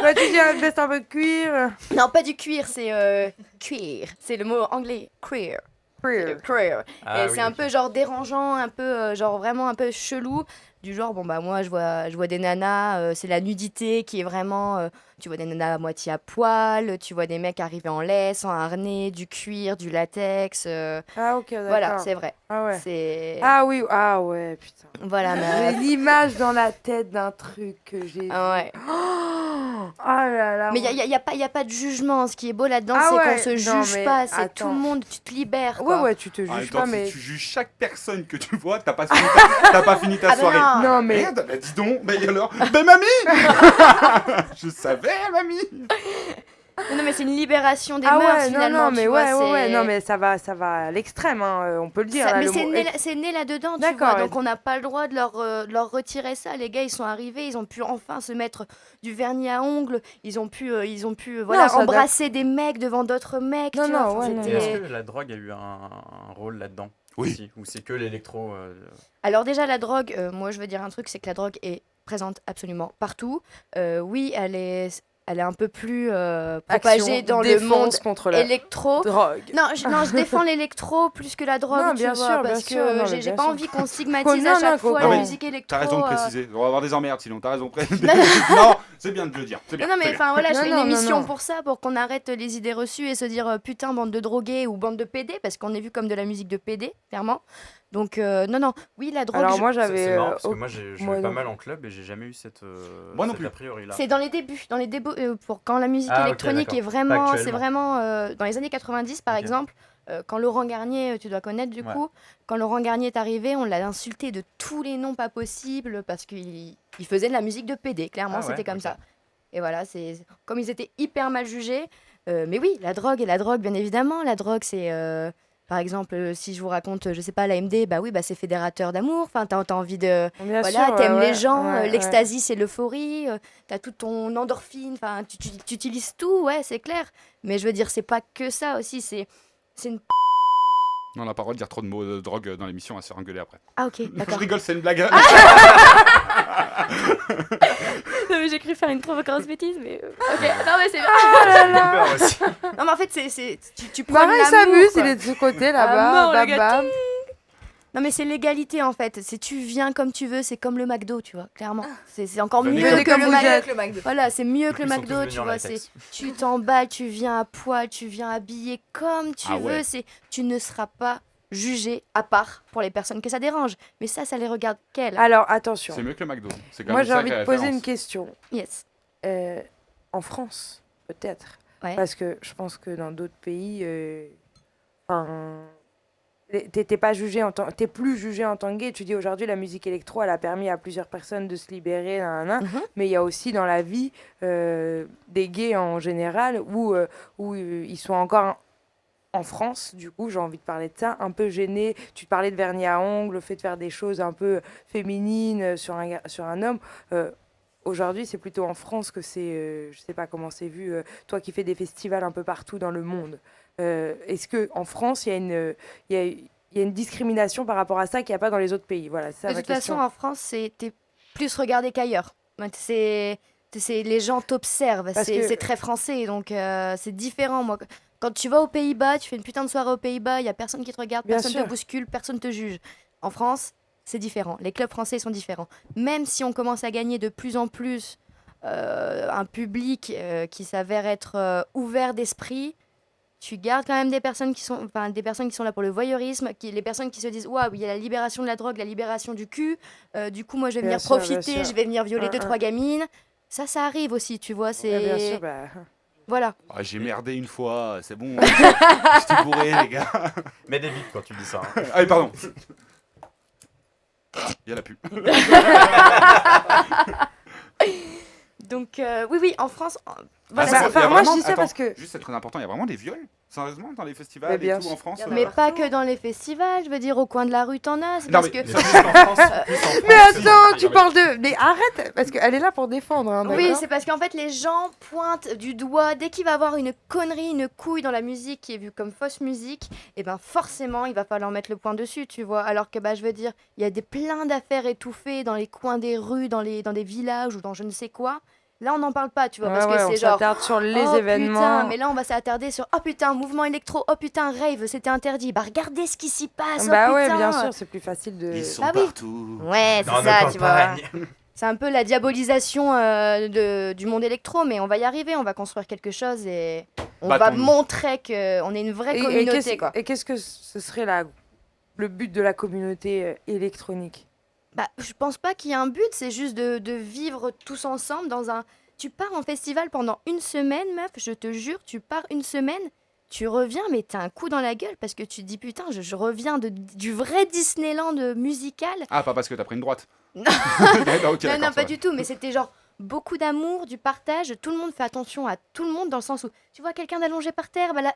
Ouais, tu dis une veste un peu de cuir. Non, pas du cuir, c'est queer. C'est le mot anglais, queer. Queer. Queer. Ah Et c'est un peu genre dérangeant, un peu genre vraiment un peu chelou. Du genre, bon bah moi je vois des nanas, c'est la nudité qui est vraiment, tu vois des nanas à moitié à poil, tu vois des mecs arriver en laisse, en harnais, du cuir, du latex. Ah, ok, d'accord. Voilà, c'est vrai. Ah ouais. C'est... Ah oui, ah ouais, putain. Voilà, J'ai mais... l'image dans la tête d'un truc que j'ai. Ah ouais. Oh là là. Mais il n'y a pas de jugement. Ce qui est beau là-dedans, Ah c'est ouais, qu'on se non, juge mais pas. C'est attends. tout le monde, tu te libères. Ouais, Quoi. ouais, tu te En même juges temps, pas, si mais. tu juges chaque personne que tu vois, t'as pas fini ta Ah bah soirée. non. Non, mais. Merde, bah dis donc, bah alors, bah mamie Je savais, mamie Non, mais c'est une libération des Ah mœurs ouais, non, finalement. non, mais tu vois, ouais, c'est- non, mais ça va à l'extrême, hein, on peut le dire. Ça- là, mais le c'est mot- né là-dedans, tu D'accord, vois. ouais. Donc on n'a pas le droit de leur retirer ça. Les gars, ils sont arrivés, ils ont pu enfin se mettre du vernis à ongles. Ils ont pu voilà, ça embrasser des mecs devant d'autres mecs. Non, tu non, vois. ouais, Enfin, non, Et c'était- est-ce que la drogue a eu un rôle là-dedans Oui. aussi, ou c'est que l'électro Alors déjà, la drogue, moi je veux dire un truc, c'est que la drogue est présente absolument partout. Oui, elle est un peu plus propagée Action, dans le monde défense contre la électro. drogue. Non, je défends l'électro plus que la drogue, Non, tu bien vois, sûr, parce bien sûr, non, que mais j'ai bien pas sûr. envie qu'on stigmatise Non, à non, chaque fois non, la mais musique électro. T'as raison de euh, préciser, on va avoir des emmerdes sinon, t'as raison de préciser. Non, c'est bien de le dire, c'est bien. Non, mais c'est bien. enfin voilà, je Non, fais non, une non, émission non. pour ça, pour qu'on arrête les idées reçues et se dire putain, bande de drogués ou bande de PD, parce qu'on est vu comme de la musique de PD, clairement. Donc, non, oui, la drogue, Alors moi C'est j'avais. marrant parce que oh, moi j'ai moi joué pas non. mal en club et j'ai jamais eu cette Moi non cet plus. a priori là. c'est dans les débuts, pour quand la musique Ah, ok, électronique d'accord. est vraiment, Pas c'est actuellement. vraiment dans les années 90 par Ok. exemple, quand Laurent Garnier, tu dois connaître du Ouais. coup, quand Laurent Garnier est arrivé, on l'a insulté de tous les noms pas possibles parce qu'il faisait de la musique de PD, clairement, Ah ouais, c'était comme ok. ça. Et voilà, c'est comme ils étaient hyper mal jugés. Mais oui, la drogue, bien évidemment. La drogue, c'est par exemple, si je vous raconte, je sais pas, l'AMD, bah oui, bah c'est fédérateur d'amour. Enfin, t'as envie de, Bien voilà, sûr, t'aimes ouais, les gens. ouais, ouais. L'ecstasy, c'est l'euphorie. T'as tout ton endorphine. Enfin, tu utilises tout, ouais, c'est clair. Mais je veux dire, c'est pas que ça aussi. C'est une. On n'a pas le droit de dire trop de mots de drogue dans l'émission, on va se faire engueuler après. Ah ok, Je d'accord. rigole, c'est une blague. Non, mais j'ai cru faire une trop grosse bêtise, mais ok. Non mais c'est bien. J'ai eu peur aussi. Non mais en fait, tu prends Pareil, l'amour, s'amuse, quoi. il est de ce côté À là-bas, mort, le bam gars, bam. Non mais c'est l'égalité en fait, c'est tu viens comme tu veux, c'est comme le McDo, tu vois, clairement. C'est encore Venez mieux comme que vous le êtes. McDo. Avec le McDo. Voilà, c'est mieux que le Ils sont tous McDo, venus tu en vois, latex. tu t'emballes, tu viens à poil, tu viens habillé comme tu Ah veux, ouais. tu ne seras pas jugé à part pour les personnes que ça dérange. Mais ça les regarde qu'elles. Alors attention, C'est mieux que le McDo. C'est quand moi même j'ai ça envie qui est de la poser référence. une question. Yes. Euh, en France, peut-être. Ouais. Parce que je pense que dans d'autres pays, t'es pas jugé t'es plus jugé en tant que gay. Tu dis aujourd'hui la musique électro, elle a permis à plusieurs personnes de se libérer, mais il y a aussi dans la vie des gays en général où ils sont encore en France, du coup, j'ai envie de parler de ça, un peu gênés. Tu parlais de vernis à ongles, le fait de faire des choses un peu féminines sur un homme. Aujourd'hui, c'est plutôt en France que c'est, je sais pas comment c'est vu, toi qui fais des festivals un peu partout dans le monde. Est-ce qu'en France, il y a une discrimination par rapport à ça qu'il n'y a pas dans les autres pays? Voilà, c'est ça De ma toute façon, question. en France, t'es plus regardé qu'ailleurs. Les gens t'observent, Parce que- c'est très français, donc c'est différent. Moi, quand tu vas aux Pays-Bas, tu fais une putain de soirée aux Pays-Bas, il y a personne qui te regarde, Bien personne sûr. te bouscule, personne te juge. En France, c'est différent. Les clubs français sont différents. Même si on commence à gagner de plus en plus un public qui s'avère être ouvert d'esprit, tu gardes quand même des personnes qui sont là pour le voyeurisme, les personnes qui se disent waouh, il y a la libération de la drogue, la libération du cul, du coup moi je vais Bien venir sûr, bien profiter, sûr. je vais venir violer deux trois gamines. Ça arrive aussi, tu vois, Ouais, bien sûr, bah, voilà. Ah, j'ai merdé une fois, c'est bon. J'étais bourré, les gars. Mets des bips quand tu dis ça. Hein. Ah, pardon. Il y a la pub. Donc oui, en France, bah, voilà, Ah, c'est- enfin, il y a moi, je vraiment- dis ça attends, parce que- Juste, c'est très important, il y a vraiment des viols, sérieusement, dans les festivals Mais et bien tout en sûr. France. Il y en a mais partout. pas que dans les festivals, je veux dire au coin de la rue t'en as, c'est Non, parce mais- que Mais plus en France, plus en France. Mais attends, tu parles de... Mais arrête, parce qu'elle est là pour défendre, hein, oui, d'accord. c'est parce qu'en fait les gens pointent du doigt dès qu'il va avoir une connerie, une couille dans la musique qui est vue comme fausse musique, et ben forcément il va falloir mettre le point dessus, tu vois. Alors que bah je veux dire, il y a plein d'affaires étouffées dans les coins des rues, dans des villages ou dans je ne sais quoi. Là on n'en parle pas, tu vois, parce Ouais, que ouais, on c'est genre s'attarde sur les oh, événements. putain, mais là on va s'attarder sur oh putain, mouvement électro, oh putain, rave, c'était interdit. Bah regardez ce qui s'y passe. Bah oh, ouais, putain. bien sûr, c'est plus facile de... Ils sont Ah oui. partout. Ouais, c'est Dans nos ça, tu vois. campagnes. C'est un peu la diabolisation du monde électro, mais on va y arriver, on va construire quelque chose et on va Battons-nous. montrer qu'on est une vraie communauté, quoi. Et qu'est-ce que ce serait le but de la communauté électronique? Bah, je pense pas qu'il y ait un but, c'est juste de vivre tous ensemble dans un... Tu pars en festival pendant une semaine, meuf, je te jure, tu pars une semaine, tu reviens, mais t'as un coup dans la gueule parce que tu te dis putain, je reviens du vrai Disneyland musical. Ah, pas parce que t'as pris une droite. Non. Ok, Non, d'accord, non, ça pas va. du tout, mais c'était genre beaucoup d'amour, du partage, tout le monde fait attention à tout le monde dans le sens où tu vois quelqu'un d'allongé par terre, bah là,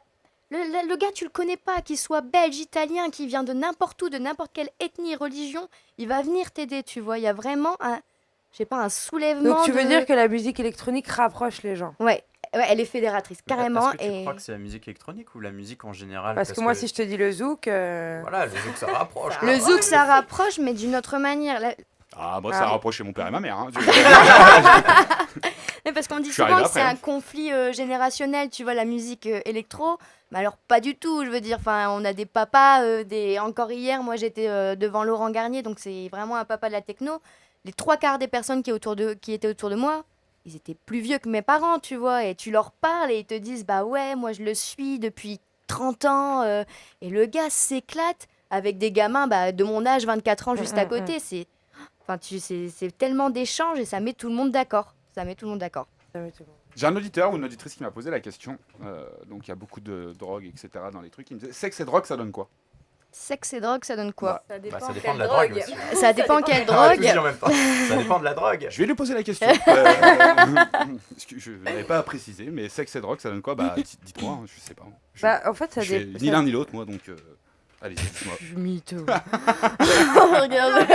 le gars tu le connais pas, qu'il soit belge, italien, qui vient de n'importe où, de n'importe quelle ethnie, religion, il va venir t'aider, tu vois, il y a vraiment je sais pas, un soulèvement Donc tu veux de- dire que la musique électronique rapproche les gens? Ouais, elle est fédératrice, carrément, Est-ce que tu et... crois que c'est la musique électronique ou la musique en général? Parce que moi, si je te dis le zouk... Voilà, le zouk, ça rapproche. Le quoi. zouk, ça rapproche, mais d'une autre manière. Ah, moi, ça a Ah. rapproché mon père et ma mère. Hein. Mais parce qu'on dit Je suis souvent arrivé que c'est après, un conflit générationnel, tu vois, la musique électro. Mais alors, pas du tout, je veux dire. Enfin, on a des papas. Encore hier, moi, j'étais devant Laurent Garnier, donc c'est vraiment un papa de la techno. Les trois quarts des personnes qui étaient autour de moi, ils étaient plus vieux que mes parents, tu vois. Et tu leur parles et ils te disent, bah ouais, moi, je le suis depuis 30 ans. Et le gars s'éclate avec des gamins de mon âge, 24 ans, juste à côté. C'est tellement d'échanges et ça met tout le monde d'accord. Ça met tout le monde d'accord. J'ai un auditeur ou une auditrice qui m'a posé la question. Donc, il y a beaucoup de drogue, etc. dans les trucs. Il me disait sexe et drogue, ça donne quoi? Sexe et drogue, ça donne quoi? Ça dépend, ça dépend quelle de la drogue. drogue aussi. Ça dépend quelle Ah, tout drogue. dit en même temps. Ça dépend de la drogue. Je vais lui poser la question. Parce que je n'avais pas à préciser, mais sexe et drogue, ça donne quoi? Bah, dites-moi, hein, je sais pas. Je, Bah, en fait, ça je fais dépend. ni l'un ni l'autre, moi, donc. Allez-y, dites-moi. Je mytho. Regarde.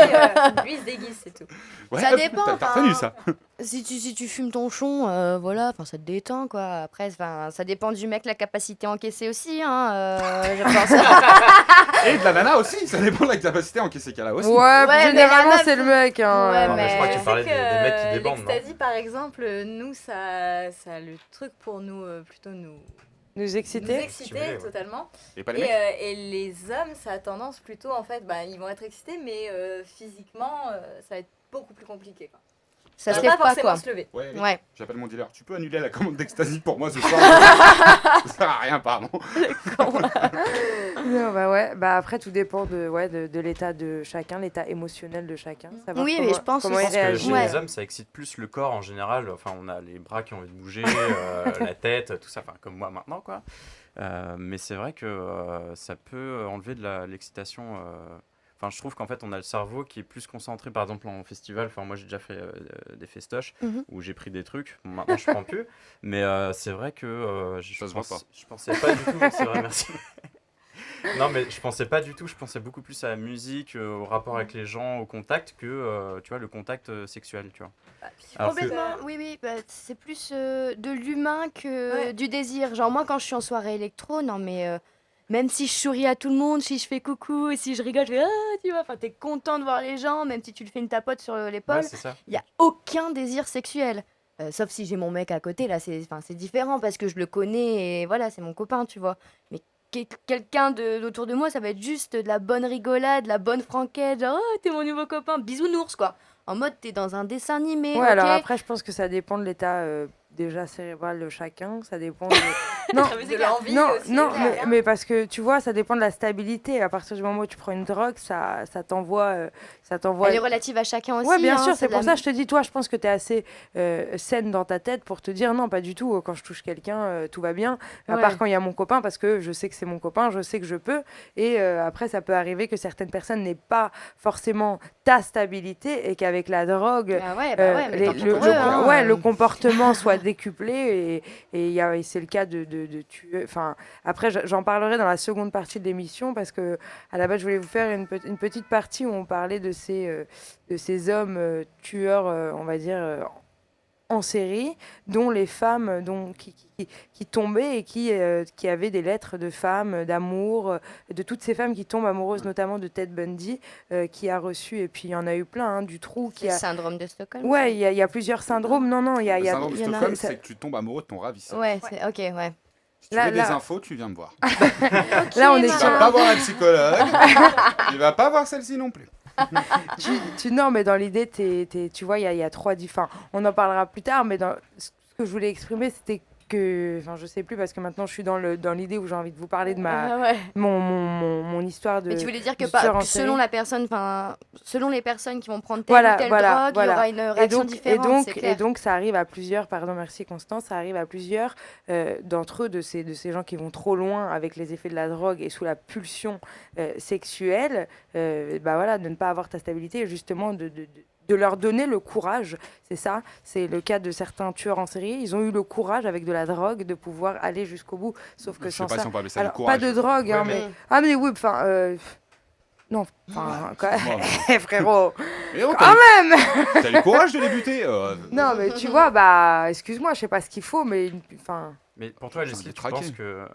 Lui, il se déguise, c'est tout. Ouais, Ça hop, dépend, T'as retenu ça? Si tu fumes ton chon, voilà, enfin ça te détend quoi. Après, ça dépend du mec, la capacité à encaisser aussi, hein. Je pense. Et de la nana aussi, ça dépend de la capacité à encaisser qu'elle a aussi. Ouais, Ouais, mais généralement, la meuf- c'est le mec. Hein. Ouais, Non, mais je crois que tu mais- parlais C'est des mecs qui débandent, non? l'ecstasy, par exemple, nous, ça a le truc pour nous, plutôt nous Nous exciter. exciter Stimuler, ouais. totalement. Et pas les Et, mecs. et les hommes, ça a tendance plutôt, en fait, ils vont être excités, mais physiquement, ça va être beaucoup plus compliqué, quoi. Ça va se lève pas, forcément quoi. se lever. Ouais, Ouais. j'appelle mon dealer. Tu peux annuler la commande d'ecstasy pour moi ce soir? Ça sert à rien, pardon. Non, bah ouais, bah après tout dépend de l'état de chacun, l'état émotionnel de chacun. Savoir Oui, mais comment, je pense comment Je il pense que réagit. chez Ouais. les hommes, ça excite plus le corps en général. Enfin, on a les bras qui ont envie de bouger, la tête, tout ça. Enfin, comme moi maintenant, quoi. Mais c'est vrai que ça peut enlever de l'excitation. Enfin, je trouve qu'en fait, on a le cerveau qui est plus concentré, par exemple, en festival. Enfin, moi, j'ai déjà fait des festoches Mhm. où j'ai pris des trucs. Bon, maintenant, je prends plus. Mais c'est vrai que Ça se voit pas. je pensais pas du tout. C'est vrai, merci. Non, mais je pensais pas du tout. Je pensais beaucoup plus à la musique, au rapport avec les gens, au contact, que tu vois, le contact sexuel, tu vois. Alors que- Complètement, oui, bah, c'est plus de l'humain que Ouais. du désir. Genre, moi, quand je suis en soirée électro, non, mais même si je souris à tout le monde, si je fais coucou, si je rigole, je fais ah, tu vois, enfin, t'es content de voir les gens, même si tu le fais une tapote sur l'épaule, Ouais, c'est ça. il y a aucun désir sexuel. Sauf si j'ai mon mec à côté, là, c'est différent parce que je le connais et voilà, c'est mon copain, tu vois. Mais quelqu'un autour de moi, ça va être juste de la bonne rigolade, de la bonne franquette, genre, oh, t'es mon nouveau copain, bisounours, quoi. En mode, t'es dans un dessin animé, Ouais, ok. alors après, je pense que ça dépend de l'état déjà cérébral de chacun. Ça dépend de. Non, De l'envie non, aussi. non, derrière. mais parce que tu vois, ça dépend de la stabilité. À partir du moment où tu prends une drogue, ça t'envoie. Elle est relative à chacun aussi. Ouais, bien hein, sûr, c'est de pour la- ça que je te dis, toi, je pense que tu es assez saine dans ta tête pour te dire non, pas du tout. Quand je touche quelqu'un, tout va bien. À Ouais. part quand il y a mon copain, parce que je sais que c'est mon copain, je sais que je peux. Et après, ça peut arriver que certaines personnes n'aient pas forcément ta stabilité et qu'avec la drogue, Ah ouais, bah ouais, mais les- tant pis le, pour le eux, com- hein. ouais, le comportement soit décuplé et c'est le cas de tuer. Enfin, après, j'en parlerai dans la seconde partie de l'émission parce que à la base, je voulais vous faire une petite partie où on parlait de ces hommes tueurs, on va dire, en série, dont les femmes qui tombaient et qui avaient des lettres de femmes, d'amour, de toutes ces femmes qui tombent amoureuses, notamment de Ted Bundy, qui a reçu, et puis il y en a eu plein, hein, du trou, C'est le syndrome de Stockholm. Ouais, il y a plusieurs syndromes. Non, non, il y a... Le syndrome de il y en a- Stockholm, ça- c'est que tu tombes amoureux de ton ravisseur. Ouais, c'est ok, ouais. Si tu Là- veux des là- infos, tu viens me voir. Là, on est Tu sur... vas pas voir un psychologue. Tu vas pas voir celle-ci non plus. Non, mais dans l'idée, tu vois, il y a trois différents. On en parlera plus tard, mais ce que je voulais exprimer, c'était que. Enfin, je sais plus parce que maintenant je suis dans l'idée où j'ai envie de vous parler de Ouais. mon histoire de. Mais tu voulais dire que du tueur en selon série. la personne, enfin, selon les personnes qui vont prendre telle Voilà, ou telle voilà, drogue, il y aura une réaction différente, c'est clair. et donc, ça arrive à plusieurs, pardon, merci Constance, ça arrive à plusieurs d'entre eux, de ces gens qui vont trop loin avec les effets de la drogue et sous la pulsion sexuelle, bah voilà, de ne pas avoir ta stabilité et justement de leur donner le courage, c'est ça, c'est le cas de certains tueurs en série, ils ont eu le courage avec de la drogue de pouvoir aller jusqu'au bout, sauf que Je sais sans pas ça... si on peut appeler ça Alors, du courage. pas de drogue, hein, Ouais, mais... Ah mais oui, enfin... Non, enfin... quoi. Frérot, Mais on quand même. t'as eu le courage de débuter. Non, mais tu vois, bah, excuse-moi, je sais pas ce qu'il faut, mais enfin, Mais pour toi, J'ai envie Leslie, de tu craquer. penses que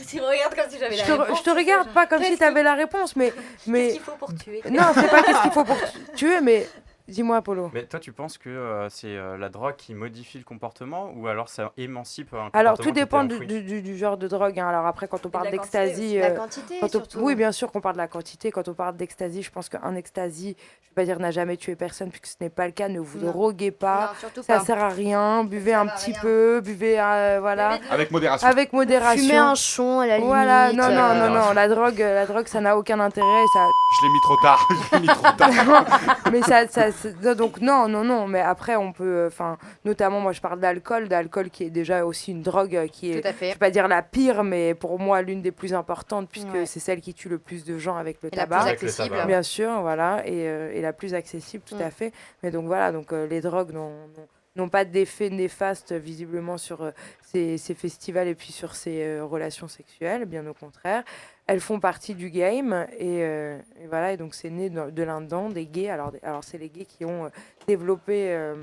Tu me regardes comme si j'avais je la te, réponse. je te regarde pas comme si Qu'est-ce tu avais la réponse, mais Qu'est-ce qu'il faut pour tuer non, c'est pas qu'est-ce qu'il faut pour tuer, mais dis-moi, Apollo. Mais toi, tu penses que c'est la drogue qui modifie le comportement ou alors ça émancipe un Alors, comportement tout qui était dépend enfoui du genre de drogue. Hein. Alors après, quand on de parle la quantité d'ecstasy, La quantité, surtout. oui, bien sûr qu'on parle de la quantité. Quand on parle d'ecstasy, je pense qu'un ecstasy, je vais pas dire n'a jamais tué personne, puisque ce n'est pas le cas. Ne vous Non. droguez pas. Non, surtout Ça pas. sert à rien. Buvez sert un à petit rien. peu, buvez, voilà, Avec modération. avec modération. Fumer un chon à la limite. Voilà, non, non, euh, non, non, la drogue, ça n'a aucun intérêt. Ça, Je l'ai mis trop tard. Je l'ai mis trop tard. mais donc non, mais après on peut, enfin, notamment moi je parle d'alcool qui est déjà aussi une drogue qui est, Tout à je fait. vais pas dire la pire, mais pour moi l'une des plus importantes puisque Ouais. c'est celle qui tue le plus de gens avec le Et la tabac. plus Avec le accessible. tabac. Bien sûr, voilà, et la plus accessible, tout à fait. Mais donc voilà, donc les drogues n'ont pas d'effet néfaste visiblement sur ces festivals et puis sur ces relations sexuelles, bien au contraire. Elles font partie du game et voilà, et donc c'est né de là-dedans des gays. Alors c'est les gays qui ont développé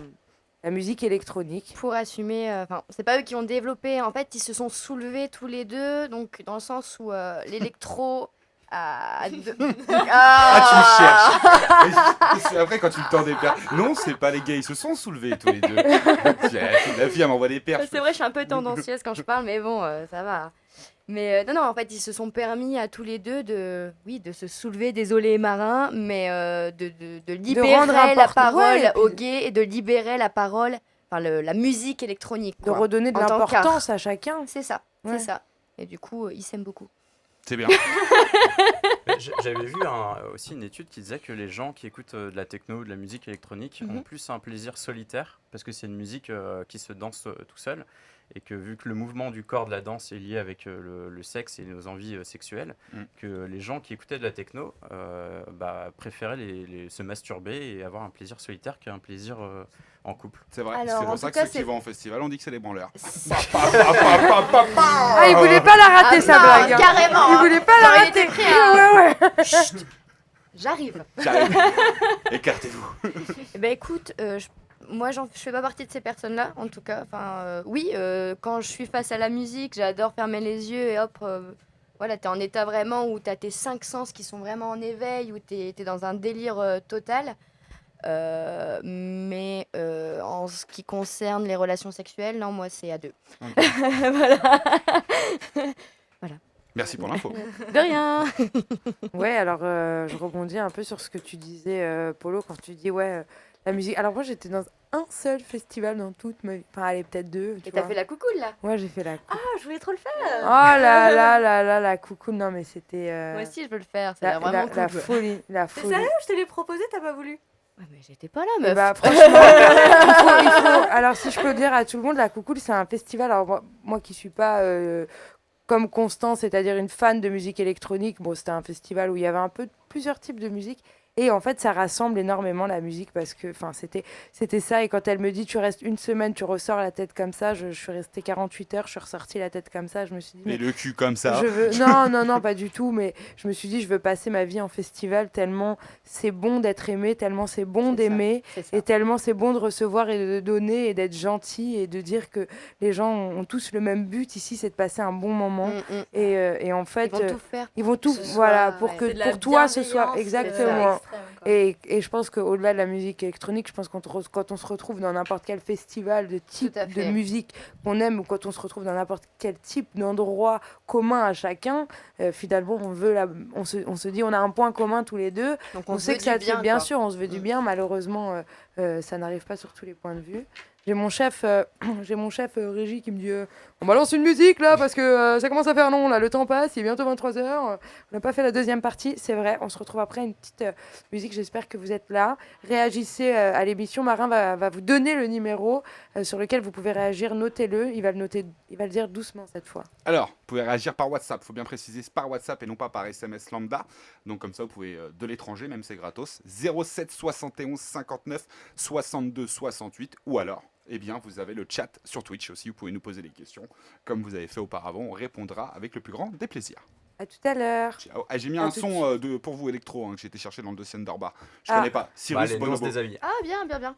la musique électronique. Pour assumer, enfin, c'est pas eux qui ont développé, en fait, ils se sont soulevés tous les deux, donc dans le sens où l'électro Ah, tu me cherches. Et après, quand tu me tends des perches. Non, c'est pas les gars, ils se sont soulevés tous les deux. La fille, elle m'envoie des perches. C'est vrai, je suis un peu tendancieuse quand je parle, mais bon, ça va. Mais non, en fait, ils se sont permis à tous les deux de se soulever, désolé marins, mais de libérer rendre la important- parole ouais, et puis- aux gays et de libérer la parole, enfin la musique électronique. De quoi, redonner de en tant l'importance qu'art. à chacun. C'est ça, Ouais. c'est ça. Et du coup, ils s'aiment beaucoup. C'est bien. J'avais vu aussi une étude qui disait que les gens qui écoutent de la techno ou de la musique électronique ont plus un plaisir solitaire parce que c'est une musique qui se danse tout seul et que vu que le mouvement du corps de la danse est lié avec le sexe et nos envies sexuelles, que les gens qui écoutaient de la techno préféraient se masturber et avoir un plaisir solitaire qu'un plaisir en couple. C'est vrai. Alors, C'est en pour ça tout que cas, ceux qui vont en festival, on dit que c'est des branleurs. Ah, il voulait pas la rater, sa non, blague. Hein. carrément, Il hein. voulait pas la J'aurais rater. été prêt à- Ouais. J'arrive. J'arrive. Écartez-vous. Eh ben écoute, moi je fais pas partie de ces personnes-là, en tout cas. Enfin, oui, quand je suis face à la musique, j'adore fermer les yeux et hop, voilà, t'es en état vraiment où t'as tes 5 sens qui sont vraiment en éveil, où t'es dans un délire total. Mais en ce qui concerne les relations sexuelles, non, moi c'est à 2. Ok. Voilà. Merci pour l'info. De rien. Ouais, alors je rebondis un peu sur ce que tu disais, Polo, quand tu dis la musique. Alors moi, j'étais dans un seul festival dans toute ma vie. Enfin, allez, peut-être 2. Tu Et t'as vois. fait la coucoule là. Ouais, j'ai fait la coucou. Ah, je voulais trop le faire. Oh là là là là, la coucou. Non, mais c'était Moi aussi je veux le faire, ça a la, l'air vraiment la cool. folie. La C'est folie. sérieux, je te l'ai proposé, t'as pas voulu. Ouais, mais j'étais pas là, Eh meuf. bah, franchement, il faut- alors si je peux dire à tout le monde, la Coucoule, c'est un festival. Alors moi qui suis pas comme Constance, c'est-à-dire une fan de musique électronique, bon, c'était un festival où il y avait un peu plusieurs types de musique. Et en fait, ça rassemble énormément la musique parce que c'était ça. Et quand elle me dit, tu restes une semaine, tu ressors la tête comme ça, je suis restée 48 heures, je suis ressortie la tête comme ça. Je me suis dit, Et le cul comme ça. je veux... Non, pas du tout. Mais je me suis dit, je veux passer ma vie en festival tellement c'est bon d'être aimé, tellement c'est bon C'est ça, d'aimer. c'est ça. Et tellement c'est bon de recevoir et de donner et d'être gentil et de dire que les gens ont tous le même but ici, c'est de passer un bon moment. Et en fait, Ils vont tout faire. ils vont tout, ce soit- voilà, pour ouais. que C'est de la pour toi ce soit bienveillance, exactement. extrême, quoi. Et je pense qu'au-delà de la musique électronique, je pense quand on se retrouve dans n'importe quel festival de type Tout à de fait. musique qu'on aime ou quand on se retrouve dans n'importe quel type d'endroit commun à chacun, finalement on se dit on a un point commun tous les deux. Donc On on sait veut que ça du bien, bien quoi. sûr, on se veut du Mm. bien. Malheureusement, ça n'arrive pas sur tous les points de vue. J'ai mon chef, Régie qui me dit on balance une musique là parce que ça commence à faire long là, le temps passe, il est bientôt 23h, on n'a pas fait la deuxième partie, c'est vrai, on se retrouve après une petite musique, j'espère que vous êtes là. Réagissez à l'émission, Marin va vous donner le numéro sur lequel vous pouvez réagir, notez-le, il va le dire doucement cette fois. Alors, vous pouvez réagir par WhatsApp. Il faut bien préciser, c'est par WhatsApp et non pas par SMS lambda. Donc comme ça, vous pouvez de l'étranger, même c'est gratos. 07 71 59 62 68. Ou alors, eh bien, vous avez le chat sur Twitch aussi. Vous pouvez nous poser des questions. Comme vous avez fait auparavant, on répondra avec le plus grand des plaisirs. À tout à l'heure. Ciao. Ah, j'ai mis À un tout de son pour vous électro que j'ai été chercher dans le dossier d'Orba. Je Ah. connais pas. Bah, Cyrus allez, Bonobo. lance des avis. Ah, bien, bien, bien.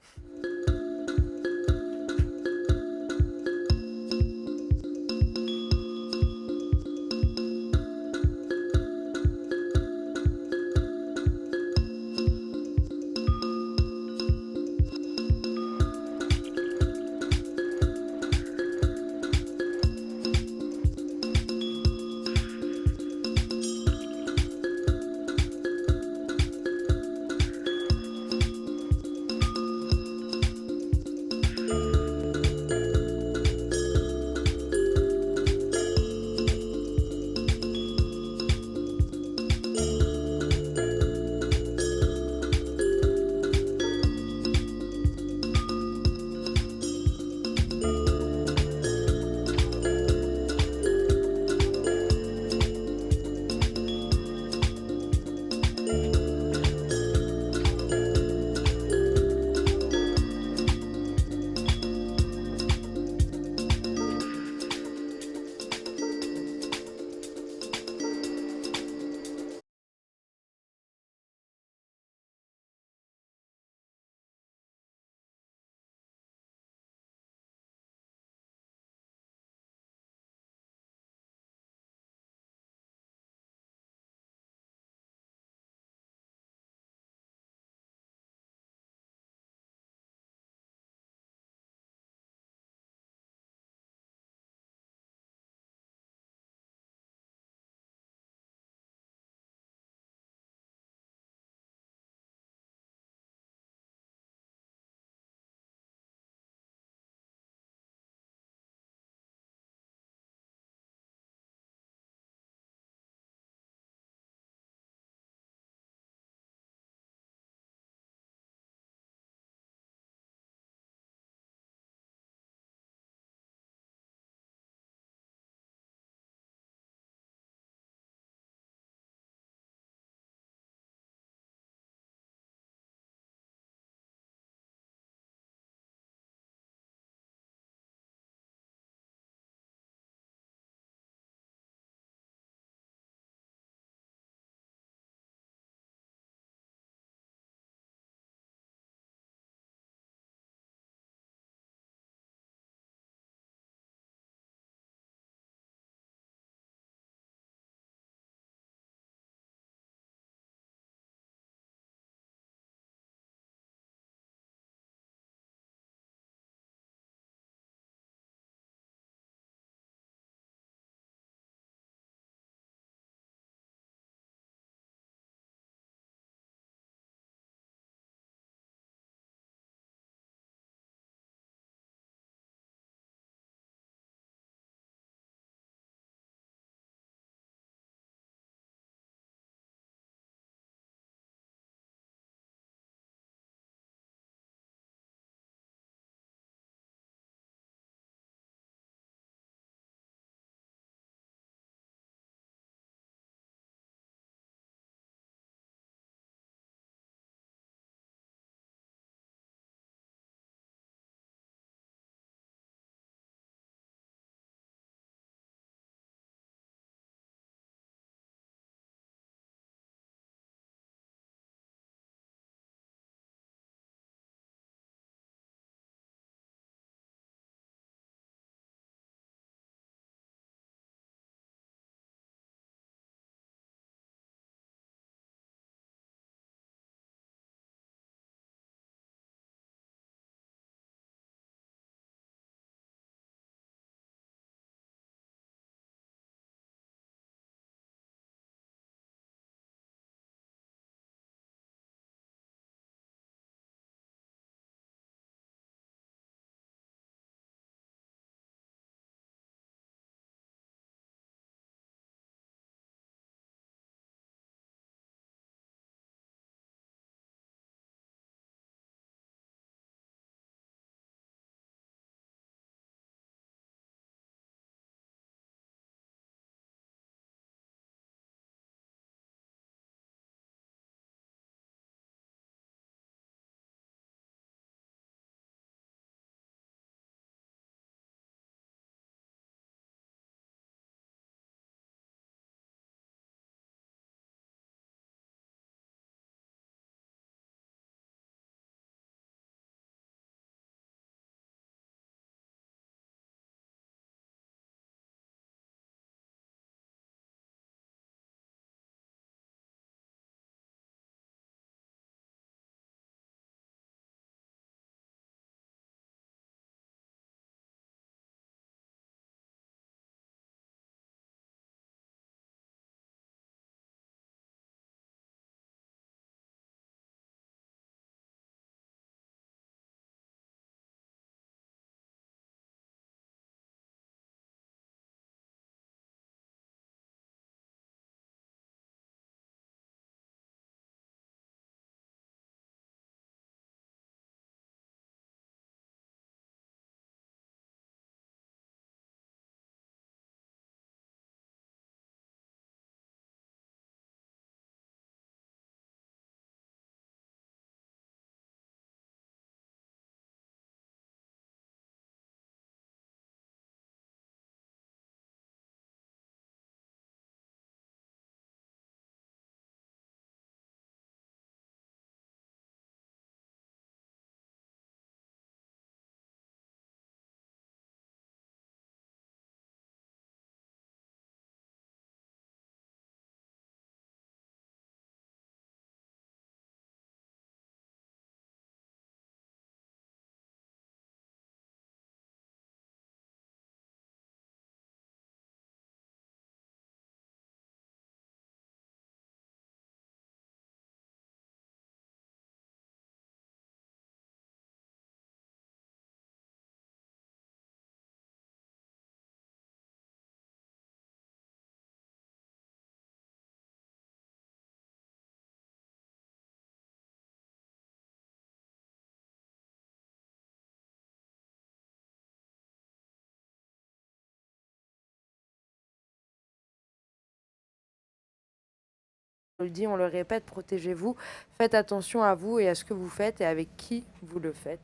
le dit, on le répète, protégez-vous, faites attention à vous et à ce que vous faites et avec qui vous le faites,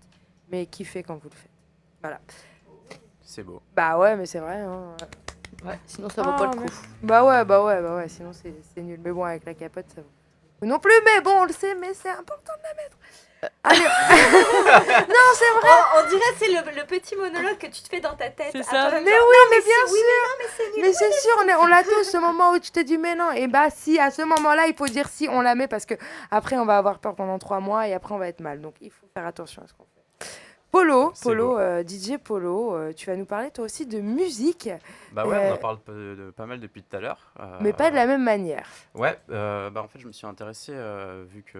mais kiffez quand vous le faites. Voilà. C'est beau. Bah ouais, mais c'est vrai. Hein. Ouais, sinon ça vaut pas le coup. Bah ouais, sinon c'est nul. Mais bon, avec la capote, ça vaut. Non plus, mais bon, on le sait, mais c'est important de la mettre. Allez. Non, c'est vrai. On dirait que c'est le petit monologue que tu te fais dans ta tête. C'est ça. Attends, Mais genre, oui, non, mais c'est- bien oui, sûr. mais non, mais c'est nul. Mais c'est sûr, on l'a tous, ce moment où tu te dis mais non. Et bah si, à ce moment-là, il faut dire si on la met parce que après on va avoir peur pendant 3 mois et après on va être mal. Donc il faut faire attention à ce qu'on fait. C'est beau. DJ Polo, tu vas nous parler toi aussi de musique, Bah ouais, on en Euh, parle pas mal depuis tout à l'heure. mais pas de la même manière. Ouais, bah en fait, je me suis intéressé, vu que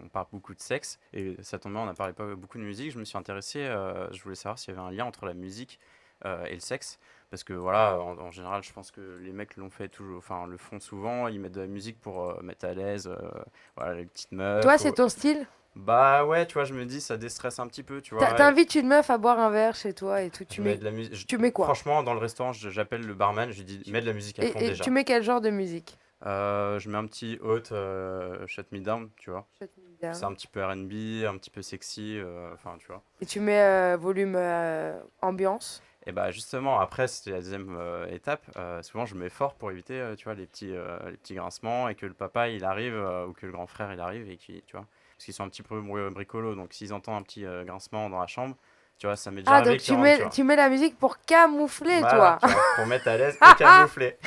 on parle beaucoup de sexe, et ça tombe bien, on n'a parlé pas beaucoup de musique, je me suis intéressé, je voulais savoir s'il y avait un lien entre la musique et le sexe, parce que voilà, en général, je pense que les mecs l'ont fait toujours, enfin, le font souvent, ils mettent de la musique pour mettre à l'aise, voilà, les petites meufs. Toi, c'est ton style. Bah ouais, tu vois, je me dis, ça déstresse un petit peu, tu vois. T'invites une meuf à boire un verre chez toi et tout. Je mets de la musique. tu mets quoi Franchement, dans le restaurant, j'appelle le barman, je lui dis, mets de la musique à fond et déjà. tu mets quel genre de musique? Je mets un petit hot, Shut Me Down, tu vois. Shut me down. C'est un petit peu R&B, un petit peu sexy, enfin, tu vois. Et tu mets volume ambiance. Et bah justement, après, c'était la deuxième étape. Souvent, je mets fort pour éviter, tu vois, les petits grincements et que le papa, il arrive, ou que le grand frère, il arrive et qui, tu vois, parce qu'ils sont un petit peu bricolos. Donc, s'ils entendent un petit grincement dans la chambre, tu vois, ça m'est déjà Ah, arrivé donc qu'ils rentrent, tu vois. tu mets la musique pour camoufler, Voilà, toi. tu vois, pour mettre à l'aise et camoufler.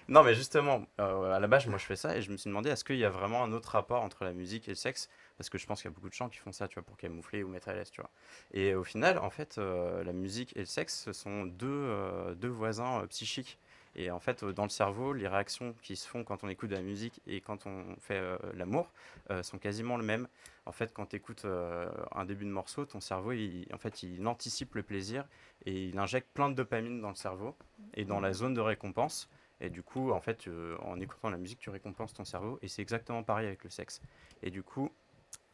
Non, mais justement, à la base, moi, je fais ça et je me suis demandé, est-ce qu'il y a vraiment un autre rapport entre la musique et le sexe? Parce que je pense qu'il y a beaucoup de gens qui font ça, tu vois, pour camoufler ou mettre à l'aise, tu vois. Et au final, en fait, la musique et le sexe, ce sont deux voisins psychiques. Et en fait, dans le cerveau, les réactions qui se font quand on écoute de la musique et quand on fait l'amour sont quasiment les mêmes. En fait, quand tu écoutes un début de morceau, ton cerveau, en fait, il anticipe le plaisir et il injecte plein de dopamine dans le cerveau et dans la zone de récompense. Et du coup, en fait, en écoutant la musique, tu récompenses ton cerveau. Et c'est exactement pareil avec le sexe. Et du coup,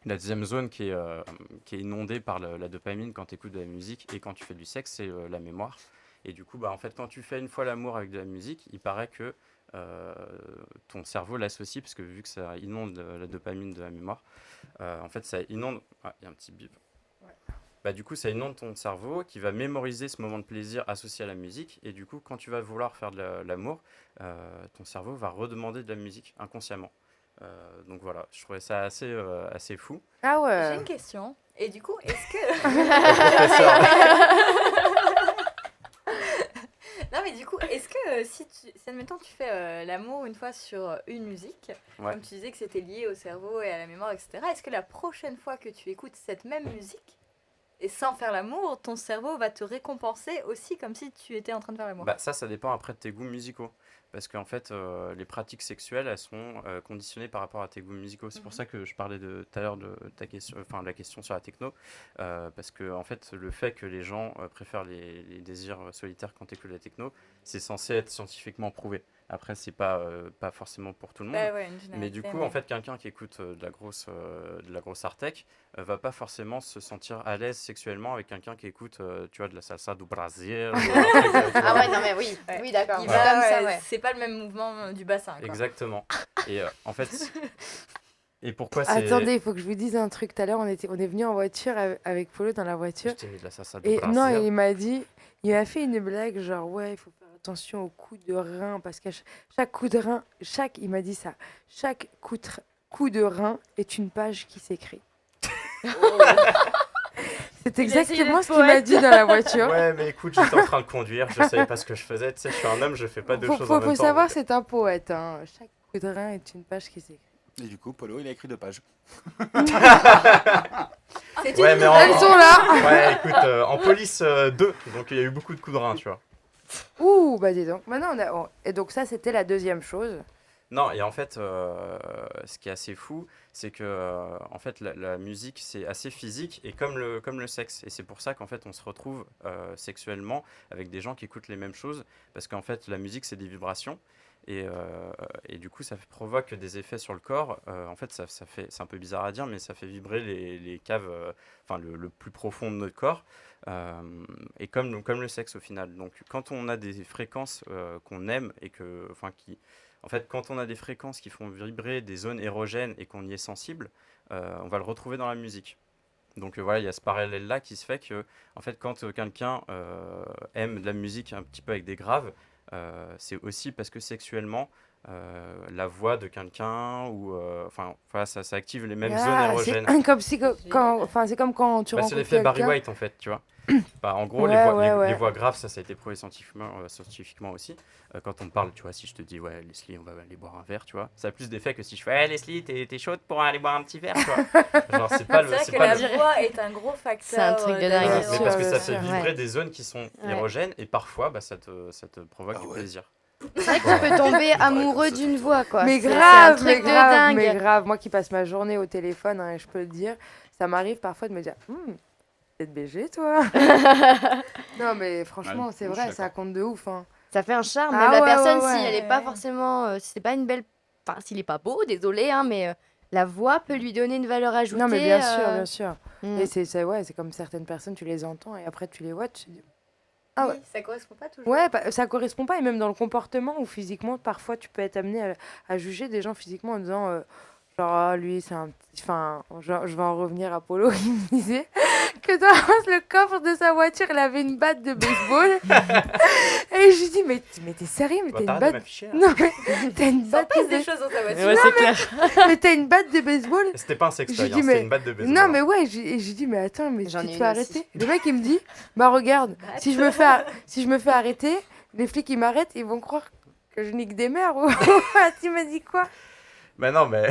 la deuxième zone qui est inondée par la dopamine quand tu écoutes de la musique et quand tu fais du sexe, c'est la mémoire. Et du coup, bah, en fait, quand tu fais une fois l'amour avec de la musique, il paraît que ton cerveau l'associe, parce que vu que ça inonde la dopamine de la mémoire, en fait, ça inonde... Ah, il y a un petit bip. Bah, du coup, ça inonde ton cerveau qui va mémoriser ce moment de plaisir associé à la musique. Et du coup, quand tu vas vouloir faire de l'amour, ton cerveau va redemander de la musique inconsciemment. Donc voilà, je trouvais ça assez fou. Ah J'ai ouais. une question. Et du coup, est-ce que. Non, mais du coup, est-ce que si admettons, tu fais l'amour une fois sur une musique, Ouais. comme tu disais que c'était lié au cerveau et à la mémoire, etc., est-ce que la prochaine fois que tu écoutes cette même musique, et sans faire l'amour, ton cerveau va te récompenser aussi comme si tu étais en train de faire l'amour? Bah, ça dépend après de tes goûts musicaux. Parce qu'en fait, les pratiques sexuelles, elles sont conditionnées par rapport à tes goûts musicaux. C'est pour ça que je parlais tout à l'heure de ta question, enfin, de la question sur la techno. Parce que, en fait, le fait que les gens préfèrent les désirs solitaires quand tu écoutes la techno, c'est censé être scientifiquement prouvé. Après, c'est pas forcément pour tout le monde. Bah ouais, une Mais du généralité, coup, en fait, quelqu'un qui écoute de la grosse art tech va pas forcément se sentir à l'aise sexuellement avec quelqu'un qui écoute, tu vois, de la salsa do Brasil. Ou un truc, tu Ah vois. ouais, non mais oui, Ouais. oui d'accord. il C'est va, comme ça, ouais, ouais. c'est pas le même mouvement du bassin, quoi. Exactement. Et en fait, et pourquoi c'est. Attendez, il faut que je vous dise un truc. Tout à l'heure, on est venu en voiture avec Polo dans la Je voiture. t'ai mis de la salsa do Et Brasil. non, il m'a fait une blague genre ouais, il faut faire attention aux coups de rein parce que chaque coup de rein, il m'a dit ça, chaque coup de rein est une page qui s'écrit. C'est Il a essayé exactement d'être ce qu'il m'a poète. dit dans la voiture. Ouais, mais écoute, j'étais en train de conduire, je savais pas ce que je faisais. Tu sais, je suis un homme, je fais pas deux choses en même Faut temps. savoir, donc. c'est un poète. Hein. Chaque coup de rein est une page qui s'écrit. Et du coup, Polo, il a écrit 2 pages. C'est Ouais, une mais Elles sont là. Ouais, écoute, en police 2, donc il y a eu beaucoup de coups de rein, tu vois. Ouh, bah dis donc. Maintenant, et donc ça, c'était la deuxième chose. Non, et en fait, ce qui est assez fou, c'est que en fait, la musique, c'est assez physique et comme le sexe. Et c'est pour ça qu'en fait, on se retrouve sexuellement avec des gens qui écoutent les mêmes choses, parce qu'en fait, la musique, c'est des vibrations. Et du coup, ça provoque des effets sur le corps. En fait, c'est un peu bizarre à dire, mais ça fait vibrer les caves, enfin le plus profond de notre corps, et comme le sexe au final. Donc, quand on a des fréquences qu'on aime et en fait, quand on a des fréquences qui font vibrer des zones érogènes et qu'on y est sensible, on va le retrouver dans la musique. Donc voilà, il y a ce parallèle-là qui se fait que, en fait, quand quelqu'un aime de la musique un petit peu avec des graves, c'est aussi parce que sexuellement, la voix de quelqu'un ou enfin voilà, ça active les mêmes zones érogènes. C'est comme si c'est comme quand tu C'est rencontres l'effet Barry quelqu'un. White en fait, tu vois. En gros, Ouais, les ouais. voix graves, ça a été prouvé scientifiquement aussi. Quand on parle, tu vois, si je te dis, ouais, Leslie, on va aller boire un verre, tu vois, ça a plus d'effet que si je fais, hey, Leslie, t'es chaude pour aller boire un petit verre, tu vois. Genre, c'est pas le. C'est vrai c'est que pas la le- voix est un gros facteur. C'est un truc de dingue. Voilà, Bien mais sûr, parce que ça bien fait sûr. vibrer Ouais. des zones qui sont Ouais. érogènes et parfois, bah, ça te provoque Ah du ouais. plaisir. C'est vrai que tu peux tomber amoureux d'une voix, quoi. Mais C'est un grave, truc mais de grave, dingue. mais grave. Moi qui passe ma journée au téléphone, hein, et je peux le dire, ça m'arrive parfois de me dire, peut-être BG, toi. Non, mais franchement, Ouais, c'est je suis vrai, ça d'accord. compte de ouf. Hein. Ça fait un charme. Ah Même la ouais, personne, ouais, si ouais. elle est pas Ouais. forcément, si c'est pas une belle, enfin, s'il est pas beau, désolé, hein, mais la voix peut lui donner une valeur ajoutée. Non, mais bien sûr, bien sûr. mm. Et c'est comme certaines personnes, tu les entends et après tu les vois, tu te dis, ah Oui, ouais. ça correspond pas toujours. Ouais, ça correspond pas, et même dans le comportement ou physiquement, parfois tu peux être amené à juger des gens physiquement en disant, genre, ah, lui, c'est un petit. Enfin, je vais en revenir à Polo qui me disait que dans le coffre de sa voiture, il avait une batte de baseball. Et je lui dis, mais t'es sérieux, mais Bon, t'as une t'arrêtes de batte. m'afficher, là. Non, mais t'as une Ça batte passe de des baseball. choses dans ta voiture. Ouais, c'est clair. Mais t'as une batte de baseball. C'était pas un J'ai sextoy, dit, hein, c'était mais- une batte de baseball. Non, hein. mais ouais, j'ai dit, mais attends, mais J'en tu ai te une fais aussi. arrêter. Le mec, il me dit, bah regarde, si je me fais arrêter, les flics, ils m'arrêtent, ils vont croire que je nique des mères. Ou... tu m'as dit quoi? Bah non, mais.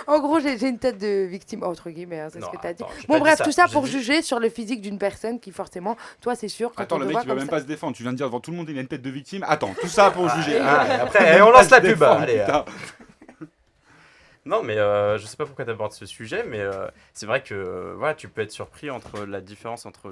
En gros, j'ai une tête de victime, entre guillemets, hein, c'est Non, ce que t'as dit. attends, j'ai Bon, pas bref, dit tout ça J'ai pour dit- juger sur le physique d'une personne qui, forcément, toi, c'est sûr, quand Attends, on le te mec voit il va comme même ça- pas se défendre. Tu viens de dire devant tout le monde il a une tête de victime. Attends, tout ça pour juger. et après, Même et on pas lance se la pub. défendre, Allez, putain. Non, mais je sais pas pourquoi tu abordes ce sujet, mais c'est vrai que voilà, tu peux être surpris entre la différence entre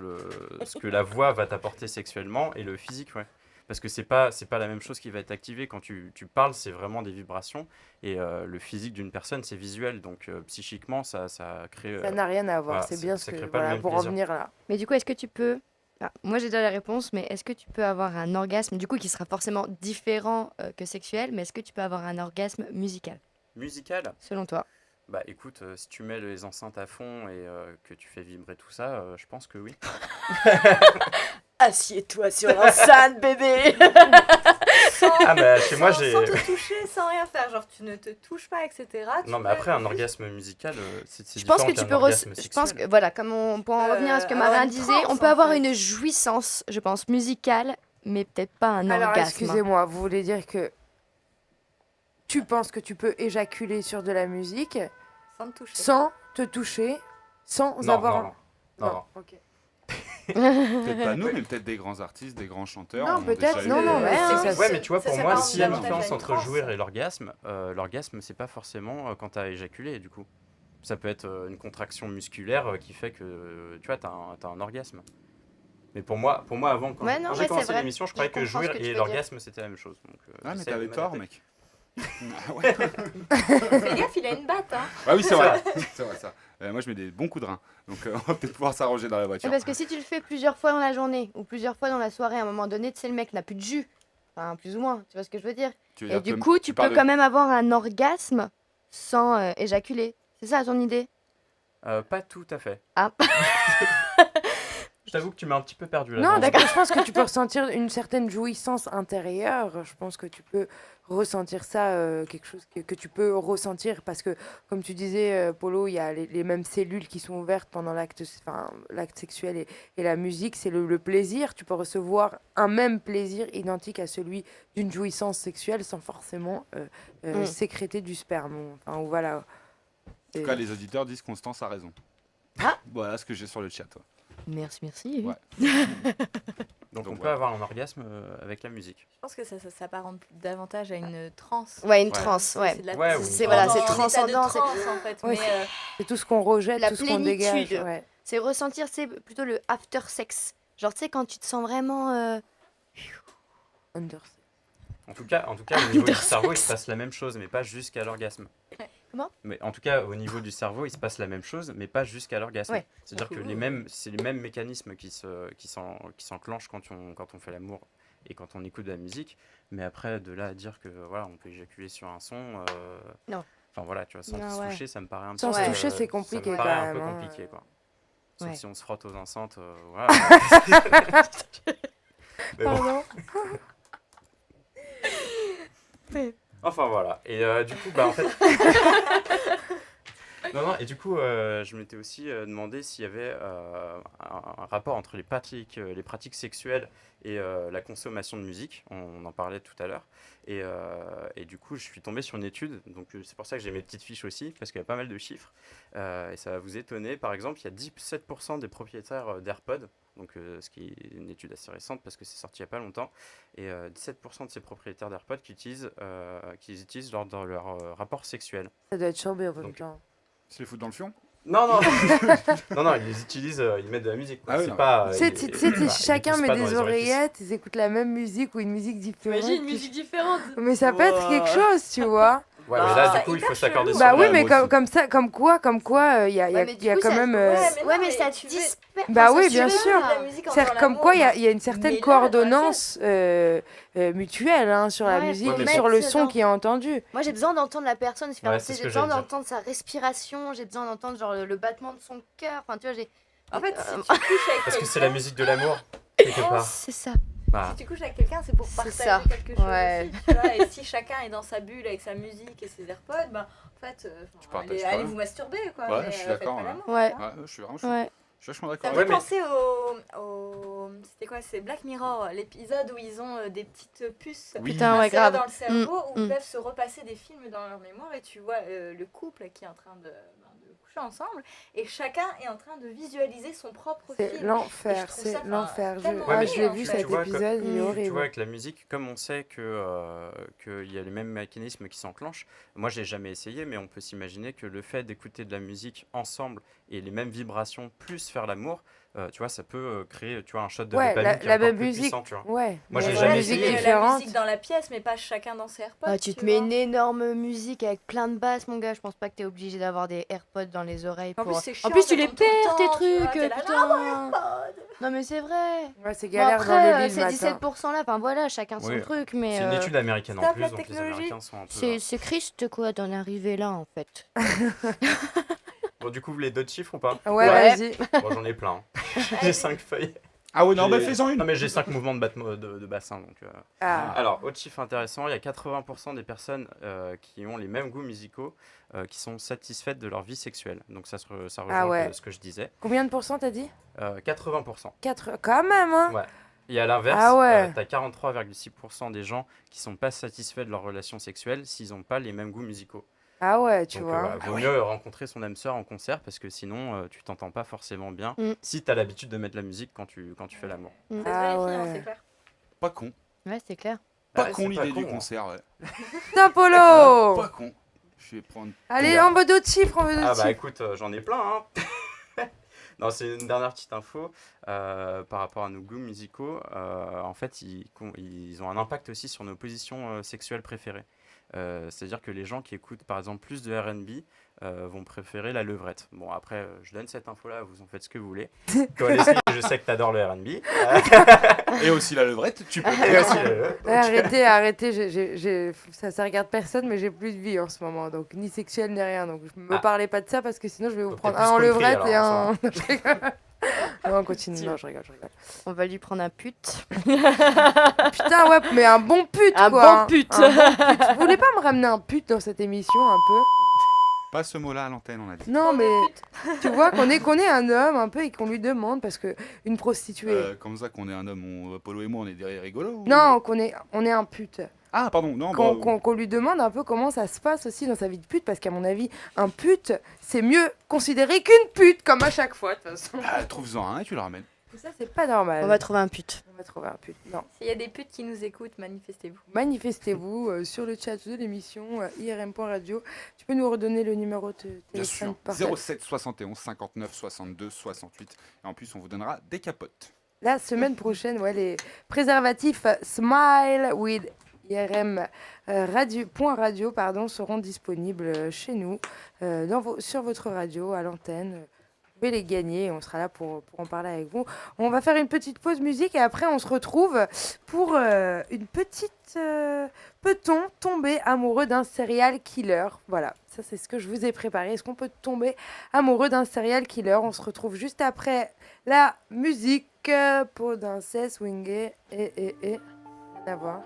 ce que la voix va t'apporter sexuellement et le physique, ouais. Parce que c'est pas la même chose qui va être activée. Quand tu parles, c'est vraiment des vibrations. Et le physique d'une personne, c'est visuel. Donc psychiquement, ça crée. Ça n'a rien à voir, voilà, c'est bien ça ce que. crée pas le Voilà, même pour plaisir. revenir là. Mais du coup, est-ce que tu peux... Ah, moi, j'ai déjà la réponse, mais est-ce que tu peux avoir un orgasme, du coup, qui sera forcément différent que sexuel, mais est-ce que tu peux avoir un orgasme musical, Musical, selon toi? bah écoute, si tu mets les enceintes à fond et que tu fais vibrer tout ça, je pense que oui. Assieds-toi sur l'enceinte, bébé. Ah, mais chez moi, j'ai. Sans te toucher, sans rien faire. Genre, tu ne te touches pas, etc. tu Non, mais peux après, un juste- orgasme musical, c'est Je pense que différent tu qu'un peux... orgasme Je pense sexuel. que, voilà, pour en revenir à ce que avoir Marin une disait, transe, on peut en avoir fait. une jouissance, je pense, musicale, mais peut-être pas un Alors, orgasme. excusez-moi, vous voulez dire que tu penses que tu peux éjaculer sur de la musique Sans te toucher. sans te toucher, sans Non, avoir. non, non. Non, non. ok. Peut-être pas nous, mais peut-être des grands artistes, des grands chanteurs. Non, ont peut-être, déjà eu non, des- non, mais Ouais, ça, Ouais, mais tu vois, ça pour moi, s'apparente s'il y a une davantage à différence une entre transe. jouir et l'orgasme, c'est pas forcément quand t'as éjaculé, du coup. Ça peut être une contraction musculaire qui fait que, tu vois, t'as un orgasme. Mais pour moi avant, quand, Ouais, quand non, j'ai ouais, commencé c'est vrai. l'émission, je Je croyais que comprends ce jouir que tu et veux l'orgasme, c'était la même chose. Donc, Ah, mais j'essaie t'avais de tort, m'adapter. mec. Ah ouais. Fais gaffe, il a une batte, hein. Ah oui, c'est vrai. C'est vrai ça. Moi, je mets des bons coups de rein. Donc, on va peut-être pouvoir s'arranger dans la voiture. Parce que si tu le fais plusieurs fois dans la journée ou plusieurs fois dans la soirée, à un moment donné, tu sais, le mec n'a plus de jus. Enfin, plus ou moins, tu vois ce que je veux dire. Tu veux Et dire du comme- coup, tu peux parles de- quand même avoir un orgasme sans éjaculer. C'est ça ton idée? Pas tout à fait. Ah. Je t'avoue que tu m'as un petit peu perdu là. Non, dans- d'accord, je pense que tu peux ressentir une certaine jouissance intérieure. Je pense que tu peux ressentir ça, quelque chose que tu peux ressentir parce que, comme tu disais, Polo, il y a les mêmes cellules qui sont ouvertes pendant l'acte sexuel et la musique, c'est le plaisir. Tu peux recevoir un même plaisir identique à celui d'une jouissance sexuelle sans forcément sécréter du sperme. Enfin, ou voilà. En tout cas, les auditeurs disent Constance a raison. Ah. Voilà ce que j'ai sur le chat. Toi. Merci. Ouais. Donc on Donc, peut ouais. avoir un orgasme avec la musique. Je pense que ça s'apparente davantage à une transe. Ouais, une Ouais. transe, ouais. C'est de la Ouais, transe. ou c'est- une voilà, transe. c'est En état de transcendant, c'est- transe, en fait. Ouais, Mais C'est tout ce qu'on rejette, La tout ce qu'on dégage. plénitude. Ouais. C'est ressentir, c'est plutôt le after sex. Genre, tu sais, quand tu te sens vraiment. Under- En tout cas, au niveau du cerveau, il se passe la même chose, mais pas jusqu'à l'orgasme. Comment ? Mais en tout cas, au niveau du cerveau, il se passe la même chose, mais pas jusqu'à l'orgasme. Ouais. C'est-à-dire que c'est les mêmes mécanismes qui s'enclenchent quand on fait l'amour et quand on écoute de la musique. Mais après, de là à dire que voilà, on peut éjaculer sur un son. Non. Enfin voilà, tu vois, sans Non, se ouais. toucher, ça me paraît un Sans peu. se toucher, c'est compliqué ça me quand paraît un même, peu hein. compliqué, quoi. Sauf Ouais. si on se frotte aux enceintes, voilà. Mais bon. Pardon. Enfin voilà. Et du coup, en fait. Non, et du coup, je m'étais aussi demandé s'il y avait un rapport entre les pratiques sexuelles et la consommation de musique. On en parlait tout à l'heure. Et du coup, je suis tombé sur une étude. Donc, c'est pour ça que j'ai mes petites fiches aussi, parce qu'il y a pas mal de chiffres. Et ça va vous étonner. Par exemple, il y a 17% des propriétaires d'AirPods. Donc, ce qui est une étude assez récente parce que c'est sorti il n'y a pas longtemps. Et 17% de ces propriétaires d'AirPods qu'ils utilisent lors de leur rapport sexuel. Ça doit être chambé en même Donc, temps. Se les foutre dans le fion. Non, non, ils les utilisent, ils mettent de la musique. Quoi. Ah oui, c'est non. pas. Tu sais, ils chacun poussent met pas dans des les orifices. oreillettes, ils écoutent la même musique ou une musique différente. Imagine une musique différente. Mais ça peut être quelque chose, tu vois. Ouais, mais là, Ah, du coup, il faut s'accorder sur Bah oui, la mais moi aussi. comme ça, comme quoi, il y a, Ouais, mais il y a du coup, quand ça- même. Ouais, mais ça tu veux- disperse. Bah oui, ça bien suffit sûr. pas. La musique en C'est faisant comme l'amour, quoi bah, il y a une certaine mets-la coordonnance mutuelle hein, sur la Ouais, musique faut et sur le mettre son dedans. qui est entendu. Moi, j'ai besoin d'entendre la personne se faire Ouais, danser, c'est ce j'ai que besoin j'allais dire. d'entendre sa respiration, j'ai besoin d'entendre genre le battement de son cœur. Enfin, tu vois, j'ai. En fait, si tu couches avec Parce que c'est quelqu'un- la musique de l'amour, quelque part. C'est ça. Bah, Si tu couches avec quelqu'un, c'est pour C'est partager ça. quelque chose Ouais. aussi, tu vois. Et si chacun est dans sa bulle avec sa musique et ses AirPods, ben, en fait, partages allez pas. vous masturber, quoi. Ouais, mais, je suis faites d'accord, pas ouais. l'amour, Ouais. tu vois. Ouais, je suis vraiment chaud. Ouais. Je suis vachement Ça d'accord. me Ouais, fait mais- penser c'était quoi? C'est Black Mirror, l'épisode où ils ont des petites puces Oui. Putain, ouais, insérées grave. dans le cerveau où Mm. ils peuvent se repasser des films dans leur mémoire et tu vois le couple qui est en train de coucher ensemble et chacun est en train de visualiser son propre C'est film. Et je l'enfer, trouve c'est ça, l'enfer. tellement Ouais, mais Je l'ai en vu fait. cet Tu vois, épisode, il est Mm. tu horrible. vois, avec la musique, comme on sait qu'il y a les mêmes mécanismes qui s'enclenchent, moi j'ai jamais essayé, mais on peut s'imaginer que le fait d'écouter de la musique ensemble et les mêmes vibrations plus faire l'amour, tu vois, ça peut créer tu vois, un shot de Ouais, dopamine qui est la encore même plus musique. puissant, tu vois. Ouais. Moi, mais j'ai la jamais musique essayé. La différente. musique dans la pièce, mais pas chacun dans ses AirPods. Ouais, tu te mets une énorme musique avec plein de basses, mon gars. Je pense pas que t'es obligé d'avoir des AirPods dans les oreilles. En Pour... plus, c'est chiant, en plus, ça tu les tombe tout le perds tes temps, tu vois, trucs, t'es là, putain. Non, mais c'est vrai. Ouais, c'est Bon, galère dans après, le lit le ces matin. 17% là, enfin voilà, chacun son Oui. truc. Mais C'est une étude américaine en Stop plus, la donc les technologie. Américains sont un peu. c'est triste quoi d'en arriver là en fait. Bon, du coup, vous voulez d'autres chiffres ou pas? Ouais, Ouais. vas-y. Bon, j'en ai plein. J'ai 5 feuilles. Ah ouais, non, J'ai- bah fais-en une. Non, mais j'ai 5 mouvements de bassin, donc. Ah. Alors, autre chiffre intéressant, il y a 80% des personnes qui ont les mêmes goûts musicaux qui sont satisfaites de leur vie sexuelle. Donc ça rejoint Ah ouais. ce que je disais. Combien de pourcents t'as dit 80%. 4. Quand même, hein. Ouais. Et à l'inverse, Ah ouais. tu as 43,6% des gens qui sont pas satisfaits de leur relation sexuelle s'ils n'ont pas les mêmes goûts musicaux. Ah ouais, tu Donc, vois. vaut mieux rencontrer son âme sœur en concert parce que sinon, tu t'entends pas forcément bien Mm. si tu as l'habitude de mettre la musique quand tu fais l'amour. Ça se Ah vérifie, hein, ouais. c'est clair. Pas con. Ouais, c'est clair. Pas Ouais, con c'est pas l'idée du con, hein. concert, ouais. Putain, Polo. Pas con. Je vais prendre. Allez, Oula. on veut d'autres chiffres, on veut d'autres Ah bah chiffres. écoute, j'en ai plein. Hein. Non, c'est une dernière petite info par rapport à nos goûts musicaux. En fait, ils ont un impact aussi sur nos positions sexuelles préférées. C'est-à-dire que les gens qui écoutent par exemple plus de R&B vont préférer la levrette. Bon après, je donne cette info-là, vous en faites ce que vous voulez. Toi Leslie, je sais que t'adores le R&B. Et aussi la levrette, tu peux. Et aussi le- Ouais, arrêtez, ça regarde personne, mais j'ai plus de vie en ce moment, donc ni sexuelle ni rien, donc me Ah. parlez pas de ça parce que sinon je vais vous Donc prendre t'es un en plus country, levrette et alors, un... Non, je rigole. Non, on continue, non, je rigole. On va lui prendre un pute. Putain, ouais, mais un bon pute, Un quoi. bon pute. Un bon pute. Vous voulez pas me ramener un pute dans cette émission, un peu? Pas ce mot-là à l'antenne, on a dit. Non, mais tu vois, qu'on est un homme un peu et qu'on lui demande, parce que une prostituée... Comme ça qu'on est un homme, Polo et moi, on est des rigolos ou... Non, on est un pute. Ah, pardon, non, bah, Qu'on lui demande un peu comment ça se passe aussi dans sa vie de pute, parce qu'à mon avis, un pute, c'est mieux considéré qu'une pute, comme à chaque fois, de toute façon. trouve-en un et tu le ramènes. Ça, c'est pas normal. On va trouver un pute. On va trouver un pute. Non. S'il y a des putes qui nous écoutent, manifestez-vous. Manifestez-vous sur le chat de l'émission irm.radio. Tu peux nous redonner le numéro de Bien téléphone sûr. portable 07 71 59 62 68. Et en plus, on vous donnera des capotes. La semaine prochaine, ouais, les préservatifs Smile with IRM radio, seront disponibles chez nous, sur votre radio, à l'antenne. Vous pouvez les gagner et on sera là pour en parler avec vous. On va faire une petite pause musique et après on se retrouve pour une petite... peut-on tomber amoureux d'un serial killer? Voilà, ça c'est ce que je vous ai préparé. Est-ce qu'on peut tomber amoureux d'un serial killer? On se retrouve juste après la musique pour danser, swinger et rien à voir.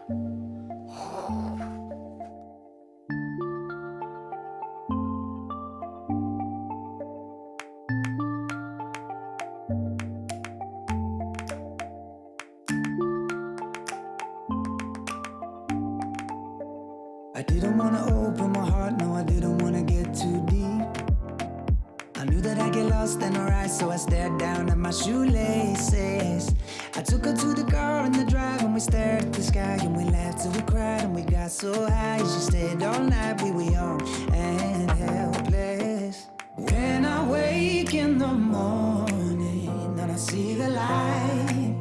I didn't wanna open my heart, no, I didn't wanna get too deep. I knew that I'd get lost in her eyes, so I stared down at my shoelaces. I took her to the car in the drive, and we stared at the sky, and we laughed till we cried, and we got so high. She stayed all night, we were young and helpless. When I wake in the morning, and I see the light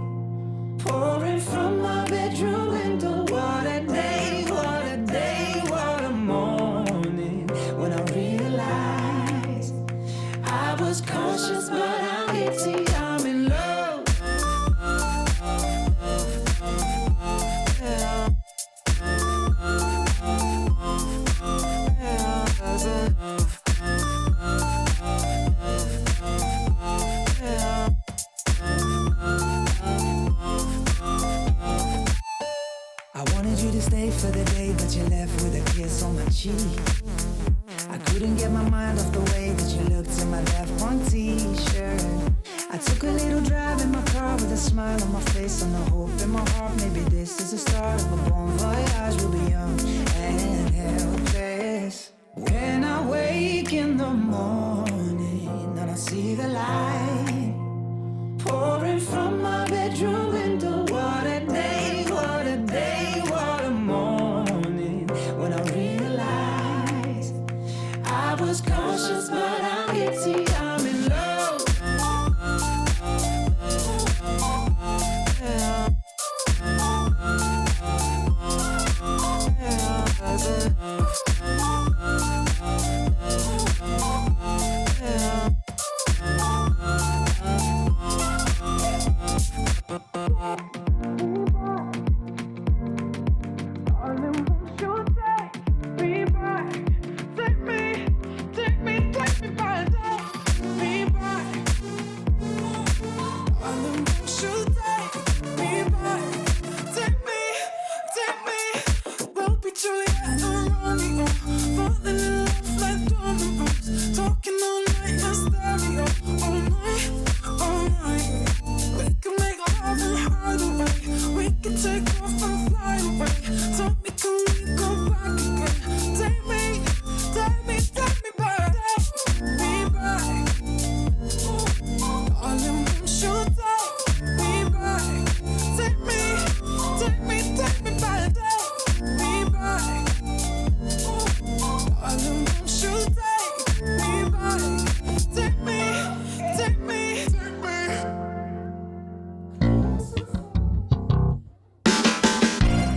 pouring from my bedroom window, what a day, what a day, what a morning. When I realized I was cautious, but I'm guilty, I'm in love. I wanted you to stay for the day, but you left with a kiss on my cheek. I couldn't get my mind off the way that you looked in my left one t-shirt. I took a little drive in my car with a smile on my face and a hope in my heart. Maybe this is the start of a bon voyage. We'll be young and helpless. When I wake in the morning and I see the light pouring from my bedroom window, what a day, what a day, what a morning. When I realized I was cautious, but I'm guilty, I'm in love.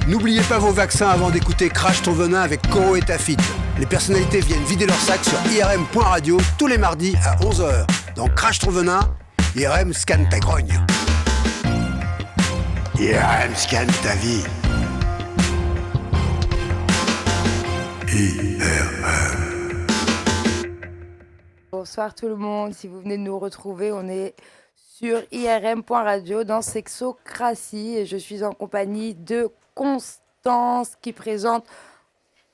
N'oubliez pas vos vaccins avant d'écouter Crash ton venin avec Coro et Tafit. Les personnalités viennent vider leur sac sur irm.radio tous les mardis à 11h. Dans Crash ton venin, IRM scanne ta grogne. IRM scanne ta vie. IRM. Bonsoir tout le monde, si vous venez de nous retrouver, on est sur irm.radio dans Sexocratie et je suis en compagnie de Constance qui présente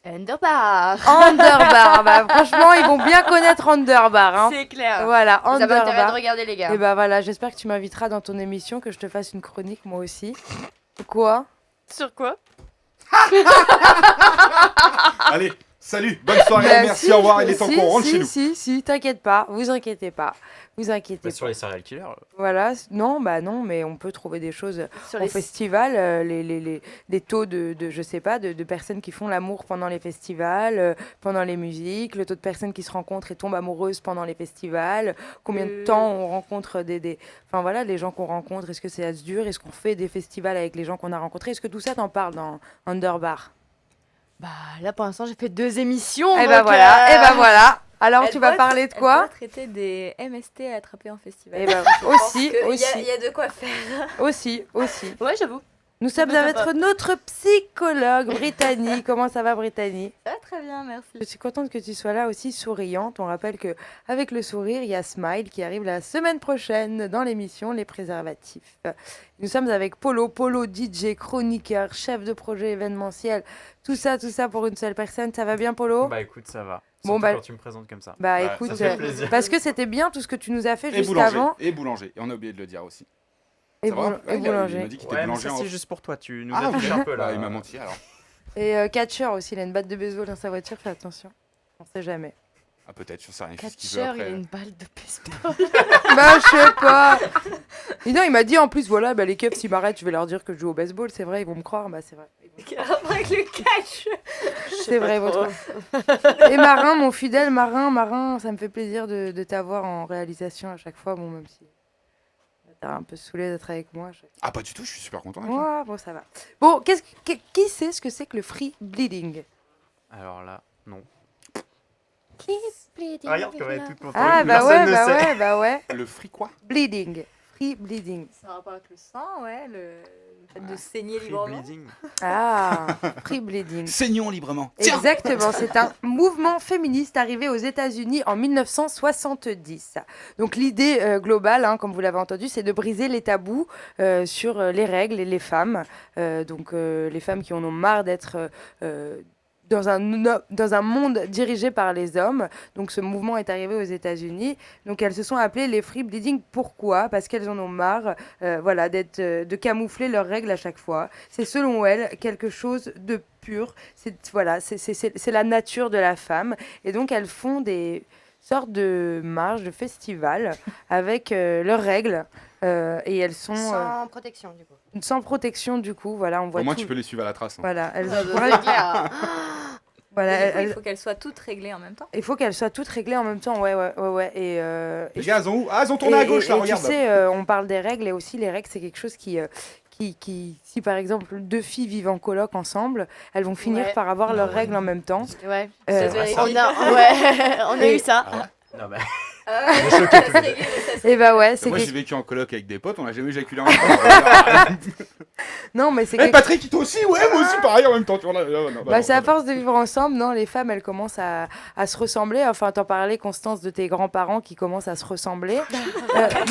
Underbar. Bah, franchement, ils vont bien connaître Underbar. Hein. C'est clair. Voilà, Vous avez intérêt de Underbar. regarder, les gars. Et bah voilà, j'espère que tu m'inviteras dans ton émission, que je te fasse une chronique moi aussi. Quoi? Sur quoi? Allez, Salut, bonne soirée, merci, au revoir, il est temps qu'on rentre chez nous. Si, t'inquiète pas, vous inquiétez pas. Sur les serial killers. Voilà, non, mais on peut trouver des choses Sur au les festival, des taux de je sais pas, de personnes qui font l'amour pendant les festivals, pendant les musiques, le taux de personnes qui se rencontrent et tombent amoureuses pendant les festivals, combien de temps on rencontre enfin voilà, les gens qu'on rencontre, est-ce que c'est à dur, est-ce qu'on fait des festivals avec les gens qu'on a rencontrés, est-ce que tout ça t'en parle dans Underbar? Bah là pour l'instant j'ai fait 2 émissions. Et donc, bah voilà. Alors tu vas parler de Elle quoi? doit traiter des MST attrapés en festival. Eh ben, Je pense aussi. Il y a de quoi faire. Aussi. Ouais, j'avoue. Nous sommes avec notre psychologue, Brittany. Comment ça va, Brittany? Ça va très bien, merci. Je suis contente que tu sois là aussi, souriante. On rappelle qu'avec le sourire, il y a Smile qui arrive la semaine prochaine dans l'émission Les Préservatifs. Nous sommes avec Polo, DJ, chroniqueur, chef de projet événementiel. Tout ça pour une seule personne. Ça va bien, Polo? Bah écoute, ça va. Bon, Surtout quand tu me présentes comme ça. Bah Ouais, écoute, ça fait plaisir. parce que c'était bien tout ce que tu nous as fait Et juste boulanger, avant. et boulanger, et on a oublié de le dire aussi. Et Ça va boul- et Ouais, il m'a boulanger. dit qu'il était Ouais, mais boulanger ça en c'est juste pour toi, tu nous Ah, affiches ok. un peu là. Bah, il m'a menti alors. Et catcheur aussi, il a une batte de baseball dans sa voiture, fais attention. On sait jamais. Ah, peut-être, je sais rien, il fait ce qu'il veut Catcheur, il a après. une balle de baseball. Bah, je sais pas. Et non, il m'a dit en plus, voilà, les keufs, s'ils m'arrêtent, je vais leur dire que je joue au baseball. C'est vrai, ils vont me croire. Bah, c'est vrai. Quel rapport avec le catch? C'est vrai, votre. Et Marin, mon fidèle Marin, ça me fait plaisir de t'avoir en réalisation à chaque fois. Bon, même si t'as un peu saoulé d'être avec moi. Ah, pas du tout, je suis super content avec toi. Ouais, bon, ça va. Bon, qui sait ce que c'est que le free bleeding? Alors là, non. Keep bleeding Regarde with comme elle est love. toute contente. Ah, Personne ne sait. bah ouais. Le free quoi? Bleeding. Free bleeding. C'est un rapport avec le sang, ouais, le fait de saigner Free librement. bleeding. Ah, free bleeding. Saignons librement. Tiens. Exactement, c'est un mouvement féministe arrivé aux États-Unis en 1970. Donc l'idée globale, hein, comme vous l'avez entendu, c'est de briser les tabous sur les règles et les femmes. Donc les femmes qui en ont marre d'être dans un monde dirigé par les hommes. Donc ce mouvement est arrivé aux États-Unis. Donc elles se sont appelées les free bleeding. Pourquoi? Parce qu'elles en ont marre voilà, de camoufler leurs règles à chaque fois. C'est selon elles quelque chose de pur. C'est la nature de la femme. Et donc elles font des sortes de marches, de festivals avec leurs règles. Et elles sont Sans protection du coup. sans protection du coup. Voilà, on voit Au moins, tout. tu peux les suivre à la trace. Hein. Voilà, elles C'est clair. voilà, Et du coup, elles- il faut qu'elles soient toutes réglées en même temps. il faut qu'elles soient toutes réglées en même temps. Ouais. Et Les gars, elles ont où? Ah, elles ont tourné à gauche, là, et regarde. tu sais, on parle des règles et aussi les règles, c'est quelque chose qui si par exemple 2 filles vivent en coloc ensemble, elles vont finir Ouais. par avoir leurs règles en même temps. Ouais. Euh, Ça se vérifie. On a eu ça. Non, mais Ah ouais, Me choquer, ça se tout. règle, ça se et bah ouais, c'est Moi, quelque- j'ai vécu en coloc avec des potes, on n'a jamais éjaculé en même temps. non mais c'est Eh, quelque- Patrick, toi aussi? Ouais, moi aussi, pareil en même temps. Tu vois, là, non, bah, non, c'est à non. force de vivre ensemble, non, les femmes elles commencent à se ressembler. Enfin, t'en parlais, Constance, de tes grands-parents qui commencent à se ressembler.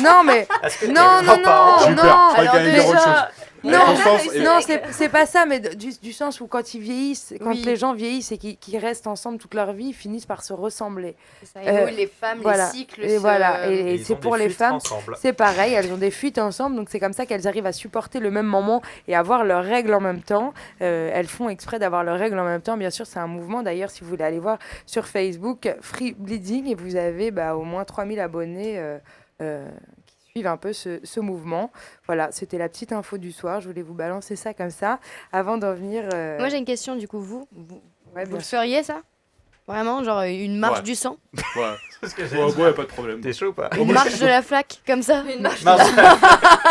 Non mais est-ce que tes non, grands-parents- Super, je non. crois qu'il y a une autre chose. Non, Constance et- non, c'est pas ça, mais du sens où quand ils vieillissent, quand Oui. les gens vieillissent et qu'ils restent ensemble toute leur vie, ils finissent par se ressembler. C'est ça. Et nous, les femmes, voilà. les cycles. Et voilà. Et Et ils c'est ont pour des les fuites femmes, ensemble. c'est pareil, elles ont des fuites ensemble, donc c'est comme ça qu'elles arrivent à supporter le même moment et avoir leurs règles en même temps. Elles font exprès d'avoir leurs règles en même temps. Bien sûr, c'est un mouvement. D'ailleurs, si vous voulez aller voir sur Facebook, Free Bleeding, et vous avez au moins 3000 abonnés qui suivent un peu ce mouvement. Voilà, c'était la petite info du soir. Je voulais vous balancer ça comme ça avant d'en venir. Moi, j'ai une question du coup. Vous Ouais, vous bien le sûr. feriez ça? Vraiment, genre une marche Ouais. du sang? Ouais, C'est ce que j'ai ouais, dit. ouais, pas de problème. T'es chaud ou pas Une marche de la flaque, comme ça? Une marche.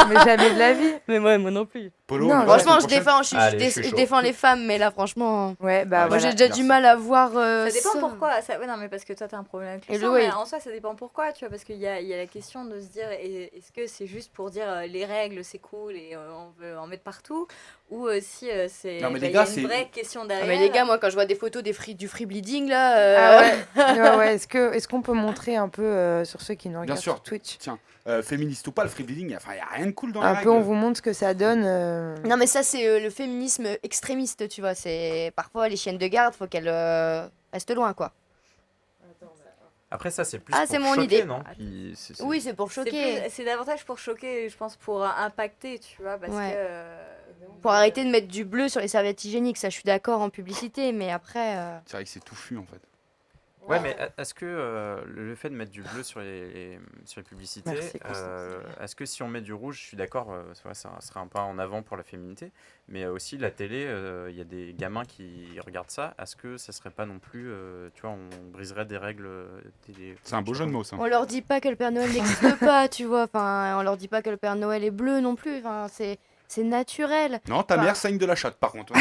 Mais jamais de la vie. Mais moi non plus. Polo, Non, on y va Franchement, la je semaine prochaine. Allez, je suis je chaud. défends les femmes, mais là, franchement. Ouais, bah Moi, Moi, voilà. j'ai déjà merci. du mal à voir. Ça dépend ça. pourquoi. Ouais, non, mais parce que toi, t'as un problème avec le Et sang, oui. mais en soi, ça dépend pourquoi, tu vois, parce qu'il y a la question de se dire, est-ce que c'est juste pour dire les règles, c'est cool et on veut en mettre partout, ou si c'est Non, mais les il y gars, a c'est- une vraie question Ah, derrière. mais les gars, moi, quand je vois des photos du free bleeding, là. Ah ouais. Ouais. Est-ce qu'on peut montrer un peu sur ceux qui nous regardent sûr. sur Twitch? Féministe ou pas, le free bleeding, il n'y a rien de cool dans Un les peu, règles. on vous montre ce que ça donne. Non, mais ça, c'est le féminisme extrémiste, tu vois. C'est parfois les chiennes de garde, faut qu'elles restent loin, quoi. Après, ça, c'est plus Ah, pour c'est mon choquer, idée. non Oui, c'est pour choquer. C'est davantage pour choquer, je pense, pour impacter, tu vois, parce Ouais. que Pour arrêter de mettre du bleu sur les serviettes hygiéniques, ça je suis d'accord en publicité, mais après... C'est vrai que c'est touffu en fait. Ouais, mais est-ce que le fait de mettre du bleu sur les publicités, Merci, Constance. est-ce que si on met du rouge, je suis d'accord, ça serait un pas en avant pour la féminité, mais aussi la télé, il y a des gamins qui regardent ça, est-ce que ça serait pas non plus, tu vois, on briserait des règles télé. C'est un beau jeu de mots ça. On leur dit pas que le Père Noël n'existe pas, tu vois. Enfin, on leur dit pas que le Père Noël est bleu non plus. Enfin, c'est naturel. Non, ta Enfin- mère saigne de la chatte par contre.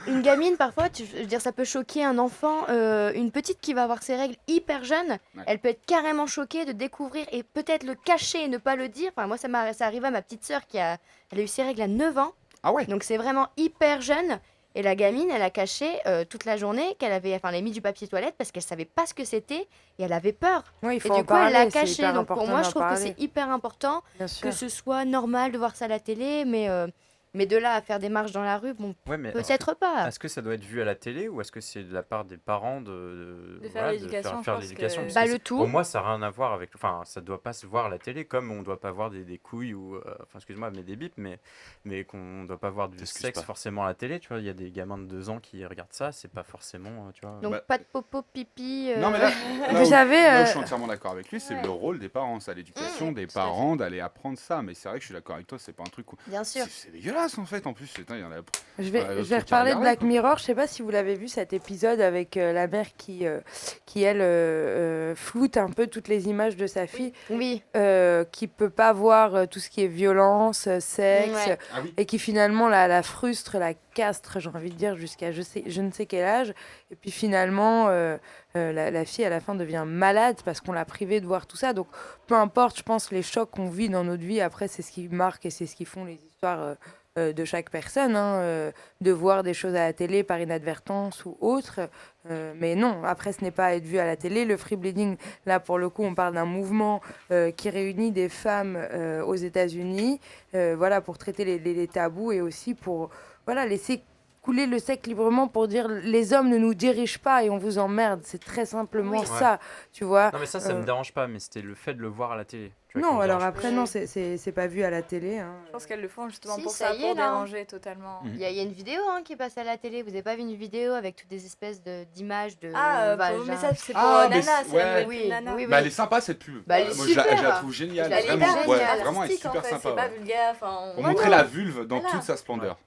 Une gamine, parfois, je veux dire, ça peut choquer un enfant. Une petite qui va avoir ses règles hyper jeune, Ouais. elle peut être carrément choquée de découvrir et peut-être le cacher et ne pas le dire. Enfin, moi, ça arrive à ma petite sœur elle a eu ses règles à 9 ans. Ah ouais. Donc c'est vraiment hyper jeune. Et la gamine, elle a caché toute la journée qu'elle avait, enfin, elle a mis du papier toilette parce qu'elle savait pas ce que c'était et elle avait peur. Oui, il Et faut du en coup, elle l'a parler, c'est caché. hyper Donc pour important moi, d'en je trouve que parler. c'est hyper important Bien sûr. que ce soit normal de voir ça à la télé, mais de là à faire des marches dans la rue, bon, Ouais, mais peut-être pas. est-ce que ça doit être vu à la télé ou est-ce que c'est de la part des parents de faire voilà, l'éducation, je faire pense l'éducation, que- parce Bah, que le c'est- tout. Pour moi, ça n'a rien à voir avec. Enfin, ça doit pas se voir à la télé comme on doit pas voir des couilles ou. Enfin, excuse-moi, mais des bips, mais qu'on doit pas voir du T'excuses sexe pas. forcément à la télé. Tu vois, il y a des gamins de 2 ans qui regardent ça, c'est pas forcément. Tu vois. Donc Bah, pas de popo, pipi. Non mais là, Vous savez, là où je suis entièrement d'accord avec lui, c'est Ouais. le rôle des parents, c'est à l'éducation des tout à fait. parents d'aller apprendre ça. Mais c'est vrai que je suis d'accord avec toi, c'est pas un truc où... Bien sûr. C'est dégueulasse en fait, en plus. Putain, il y en a... Je vais, Ouais, je le vais truc à reparler de regarder, Black quoi. Mirror. Je sais pas si vous l'avez vu cet épisode avec la mère qui elle, floute un peu toutes les images de sa fille, Oui. qui peut pas voir tout ce qui est violence, sexe, Ouais. Ah oui. et qui finalement la frustre, la castre, j'ai envie de dire, jusqu'à je ne sais quel âge. Et puis finalement, la fille à la fin devient malade parce qu'on l'a privée de voir tout ça. Donc peu importe, je pense, les chocs qu'on vit dans notre vie, après c'est ce qui marque et c'est ce qui font les histoires de chaque personne, hein, de voir des choses à la télé par inadvertance ou autre. Mais non, après ce n'est pas à être vu à la télé. Le free bleeding, là pour le coup, on parle d'un mouvement qui réunit des femmes aux États-Unis, voilà, pour traiter les tabous et aussi pour voilà, laisser couler le sec librement pour dire les hommes ne nous dirigent pas et on vous emmerde. C'est très simplement Oui. ça, tu vois. Non, mais ça me dérange pas, mais c'était le fait de le voir à la télé. Tu vois, qui Non, me alors dérange. après, non, c'est pas vu à la télé. Hein. Je pense qu'elles le font justement Si, pour ça ça, y est, pour là. déranger totalement. Mhm. Il y a une vidéo qui est passée à la télé. Vous avez pas vu une vidéo avec toutes des espèces d'images de Ah, vagin. mais ça c'est pour Ah, mais Nana, c'est- c'est la ouais. nouvelle Oui, pub Nana. oui, Bah, elle est sympa cette pub. Bah, elle est Moi, super. je la trouve géniale. Elle est Vraiment, hyper ouais, géniale. vraiment, elle est Artistique, en super fait, sympa. c'est pas ouais. vulgaire. Enfin, Pour Ouais, montrer non. la vulve dans Voilà. toute sa splendeur.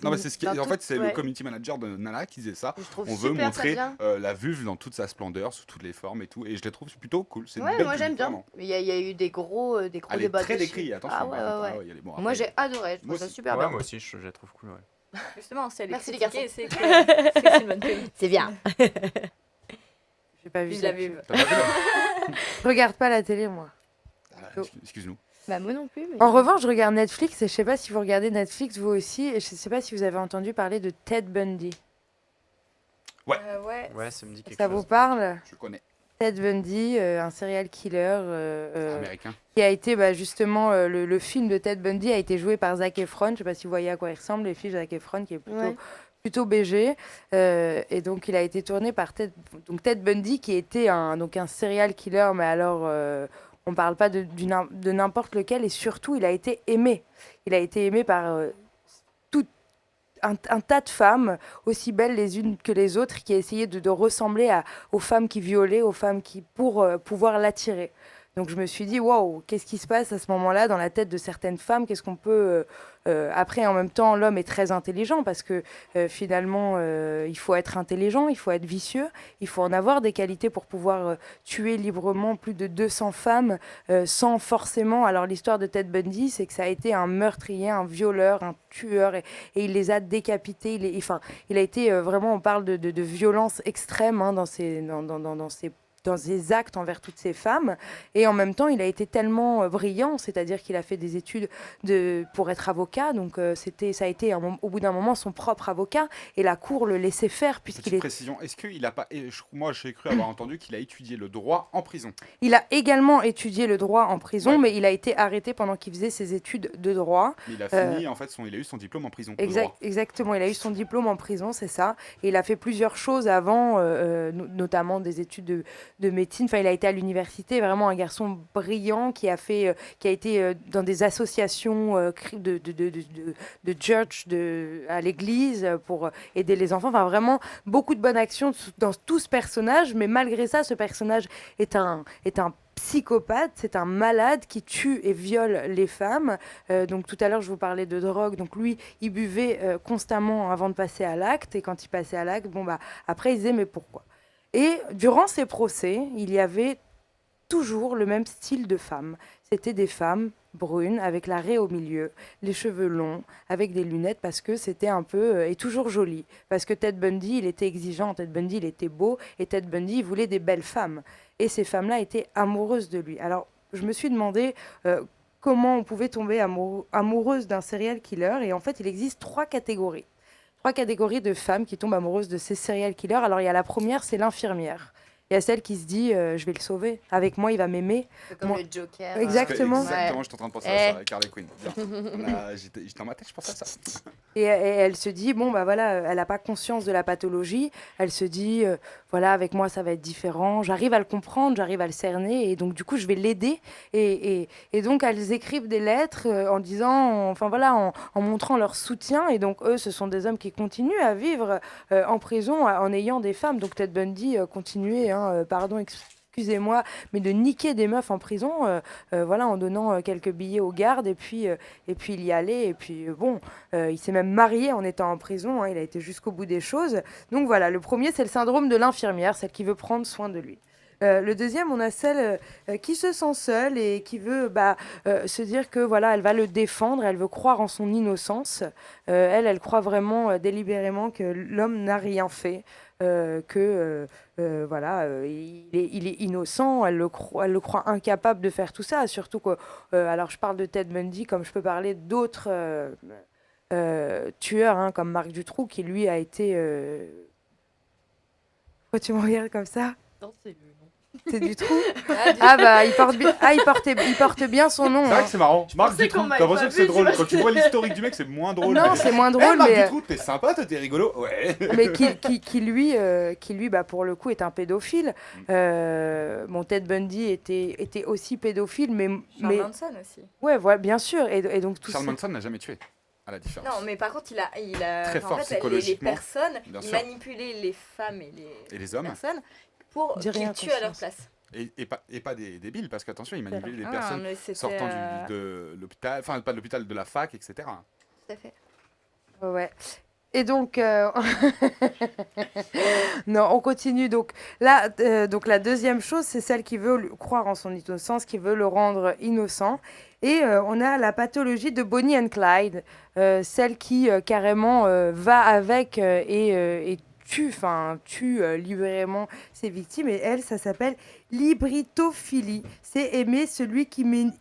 Non, mais c'est ce qui... Dans En fait, toute- c'est le ouais. community manager de Nana qui disait ça. Je trouve On veut super, montrer ça la vulve dans toute sa splendeur, sous toutes les formes et tout. Et je les trouve plutôt cool. C'est une Ouais, belle moi pub, j'aime bien. vraiment. Il y a eu des gros Elle est débats très dessus. décrite, attention. Ah ouais, par contre, ouais, hein, ouais. il y a les- bon, Moi après- j'ai adoré, je Moi trouve ça aussi. super Ouais, bien. moi aussi, je la trouve cool. Ouais. justement, si elle est Merci, les critiquée, garçons. c'est que c'est une bonne pub. C'est bien. J'ai pas vu Vive ça. la vulve. T'as pas vu la- Je regarde pas la télé, moi. Ah, excuse-nous. Bah moi non plus. Mais... En revanche, je regarde Netflix et je sais pas si vous regardez Netflix vous aussi. Et je sais pas si vous avez entendu parler de Ted Bundy. Ouais. Ouais. Ouais, ça me dit quelque Ça chose. vous parle? Je connais. Ted Bundy, un serial killer Américain. qui a été justement le film de Ted Bundy a été joué par Zac Efron. Je sais pas si vous voyez à quoi il ressemble, les filles de Zac Efron qui est plutôt BG. Et donc il a été tourné par Ted Bundy qui était un serial killer, mais alors on parle pas de n'importe lequel et surtout il a été aimé. Il a été aimé par un tas de femmes, aussi belles les unes que les autres, qui essayaient de ressembler aux femmes qui violaient, aux femmes qui pour pouvoir l'attirer. Donc je me suis dit, waouh, qu'est-ce qui se passe à ce moment-là dans la tête de certaines femmes? Qu'est-ce qu'on peut... Après, en même temps, l'homme est très intelligent parce que finalement, il faut être intelligent, il faut être vicieux, il faut en avoir des qualités pour pouvoir tuer librement plus de 200 femmes sans forcément... Alors l'histoire de Ted Bundy, c'est que ça a été un meurtrier, un violeur, un tueur, et il les a décapités. Il a été vraiment, on parle de violence extrême dans ses actes envers toutes ces femmes. Et en même temps, il a été tellement brillant, c'est-à-dire qu'il a fait des études pour être avocat. Donc, ça a été, au bout d'un moment, son propre avocat. Et la cour le laissait faire puisqu'il Petite est... précision, est-ce qu'il a pas... moi, j'ai cru avoir entendu qu'il a étudié le droit en prison. Il a également étudié le droit en prison, Ouais. mais il a été arrêté pendant qu'il faisait ses études de droit. Mais il a fini, en fait, il a eu son diplôme en prison. de droit. Exactement, il a eu son diplôme en prison, c'est ça. Et il a fait plusieurs choses avant, notamment des études de médecine. Enfin, il a été à l'université, vraiment un garçon brillant qui a été dans des associations de church à l'église pour aider les enfants. Enfin, vraiment beaucoup de bonnes actions dans tout ce personnage. Mais malgré ça, ce personnage est un psychopathe, c'est un malade qui tue et viole les femmes. Donc tout à l'heure, je vous parlais de drogue. Donc lui, il buvait constamment avant de passer à l'acte. Et quand il passait à l'acte, après, il disait mais pourquoi ? Et durant ces procès, il y avait toujours le même style de femmes. C'était des femmes brunes, avec la raie au milieu, les cheveux longs, avec des lunettes, parce que c'était un peu... et toujours joli. Parce que Ted Bundy, il était exigeant, Ted Bundy, il était beau, et Ted Bundy, il voulait des belles femmes. Et ces femmes-là étaient amoureuses de lui. Alors, je me suis demandé comment on pouvait tomber amoureuse d'un serial killer. Et en fait, il existe 3 catégories. 3 catégories de femmes qui tombent amoureuses de ces serial killers. Alors, il y a la première, c'est l'infirmière. Il y a celle qui se dit je vais le sauver. Avec moi, il va m'aimer. Comme Moi- le Joker. Exactement. Exactement, Ouais. je suis en train de penser à ça avec Harley Quinn. Bien. J'étais en ma tête, je pensais à ça. Et elle se dit, elle n'a pas conscience de la pathologie. Elle se dit, voilà, avec moi, ça va être différent. J'arrive à le comprendre, j'arrive à le cerner. Et donc, du coup, je vais l'aider. Et donc, elles écrivent des lettres en disant, en montrant leur soutien. Et donc, eux, ce sont des hommes qui continuent à vivre en prison en ayant des femmes. Donc, Ted Bundy continuait, excusez-moi, mais de niquer des meufs en prison, en donnant quelques billets aux gardes, et puis il y allait, et puis il s'est même marié en étant en prison, il a été jusqu'au bout des choses. Donc voilà, le premier, c'est le syndrome de l'infirmière, celle qui veut prendre soin de lui. Le deuxième, on a celle qui se sent seule et qui veut se dire que voilà, elle va le défendre, elle veut croire en son innocence. Elle croit vraiment délibérément que l'homme n'a rien fait, il est innocent. Elle le croit incapable de faire tout ça. Surtout que, alors je parle de Ted Bundy, comme je peux parler d'autres tueurs, comme Marc Dutroux, qui lui a été. Pourquoi tu me regardes comme ça? Non, c'est lui. C'est Dutroux. Il porte bien son nom. C'est vrai hein. que c'est marrant. Marc pensais Dutroux, qu'on t'as m'avait l'impression pas que c'est vu, drôle. tu Quand tu vois l'historique du mec, c'est moins drôle. Non, c'est moins drôle, Marc mais Dutroux, t'es sympa, toi, t'es rigolo. Ouais. mais qui lui, pour le coup, est un pédophile. Ted Bundy était aussi pédophile, mais Charles Manson aussi. ouais, voilà, bien sûr. Et donc tout Charles ça. Manson n'a jamais tué, à la différence. Non, mais par contre, il a Très en fort fait, les psychologiquement, personnes, bien il sûr. manipulait les femmes et les hommes. personnes pour Dis rien, qu'ils tuent à leur Constance. place. Et pas des débiles, parce qu'attention, il manipulait les Ah, personnes mais c'était, sortant de l'hôpital, enfin pas de l'hôpital, de la fac, etc. Tout à fait. Ouais. Et donc, non, on continue. Donc là, la deuxième chose, c'est celle qui veut croire en son innocence, qui veut le rendre innocent. Et on a la pathologie de Bonnie and Clyde, celle qui carrément va avec et tue libérément ses victimes. Et elle, ça s'appelle l'hybritophilie. C'est aimer celui qui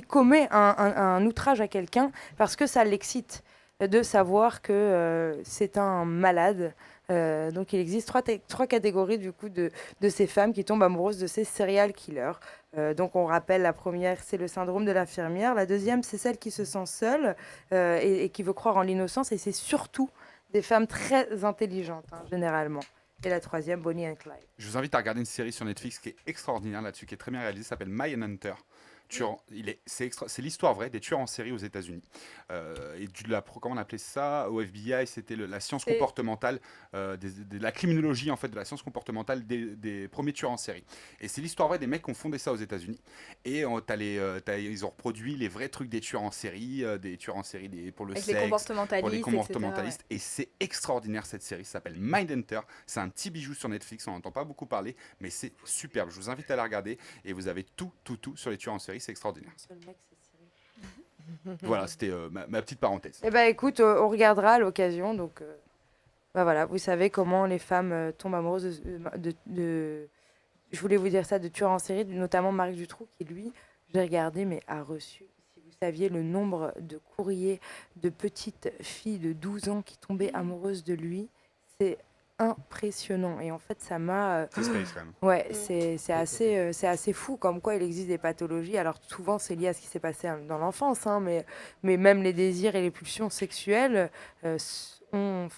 commet un outrage à quelqu'un parce que ça l'excite de savoir que c'est un malade. Donc il existe trois catégories du coup de ces femmes qui tombent amoureuses de ces serial killers. Donc on rappelle, la première c'est le syndrome de l'infirmière, la deuxième c'est celle qui se sent seule et qui veut croire en l'innocence, et c'est surtout des femmes très intelligentes généralement. Et la troisième, Bonnie and Clyde. Je vous invite à regarder une série sur Netflix qui est extraordinaire là-dessus, qui est très bien réalisée, s'appelle Mindhunter. C'est l'histoire vraie des tueurs en série aux États-Unis. Et comment on appelait ça au FBI, c'était la science comportementale, de la criminologie en fait, de la science comportementale des premiers tueurs en série. Et c'est l'histoire vraie des mecs qui ont fondé ça aux États-Unis. Et ils ont reproduit les vrais trucs des tueurs en série, pour le Avec sexe, pour les etc., comportementalistes. Et c'est extraordinaire cette série, ça s'appelle Mindhunter. C'est un petit bijou sur Netflix, on n'entend pas beaucoup parler, mais c'est superbe. Je vous invite à la regarder et vous avez tout sur les tueurs en série. C'est extraordinaire. Voilà, c'était ma petite parenthèse. Eh ben écoute, on regardera à l'occasion. Donc, voilà, vous savez comment les femmes tombent amoureuses de. Je voulais vous dire ça, de tueurs en série, notamment Marc Dutroux, qui lui, j'ai regardé, mais a reçu. Si vous saviez le nombre de courriers de petites filles de 12 ans qui tombaient amoureuses de lui, c'est impressionnant. Et en fait, ça m'a... C'est space quand même. Ouais, c'est assez fou, comme quoi il existe des pathologies. Alors souvent, c'est lié à ce qui s'est passé dans l'enfance, mais même les désirs et les pulsions sexuelles s'il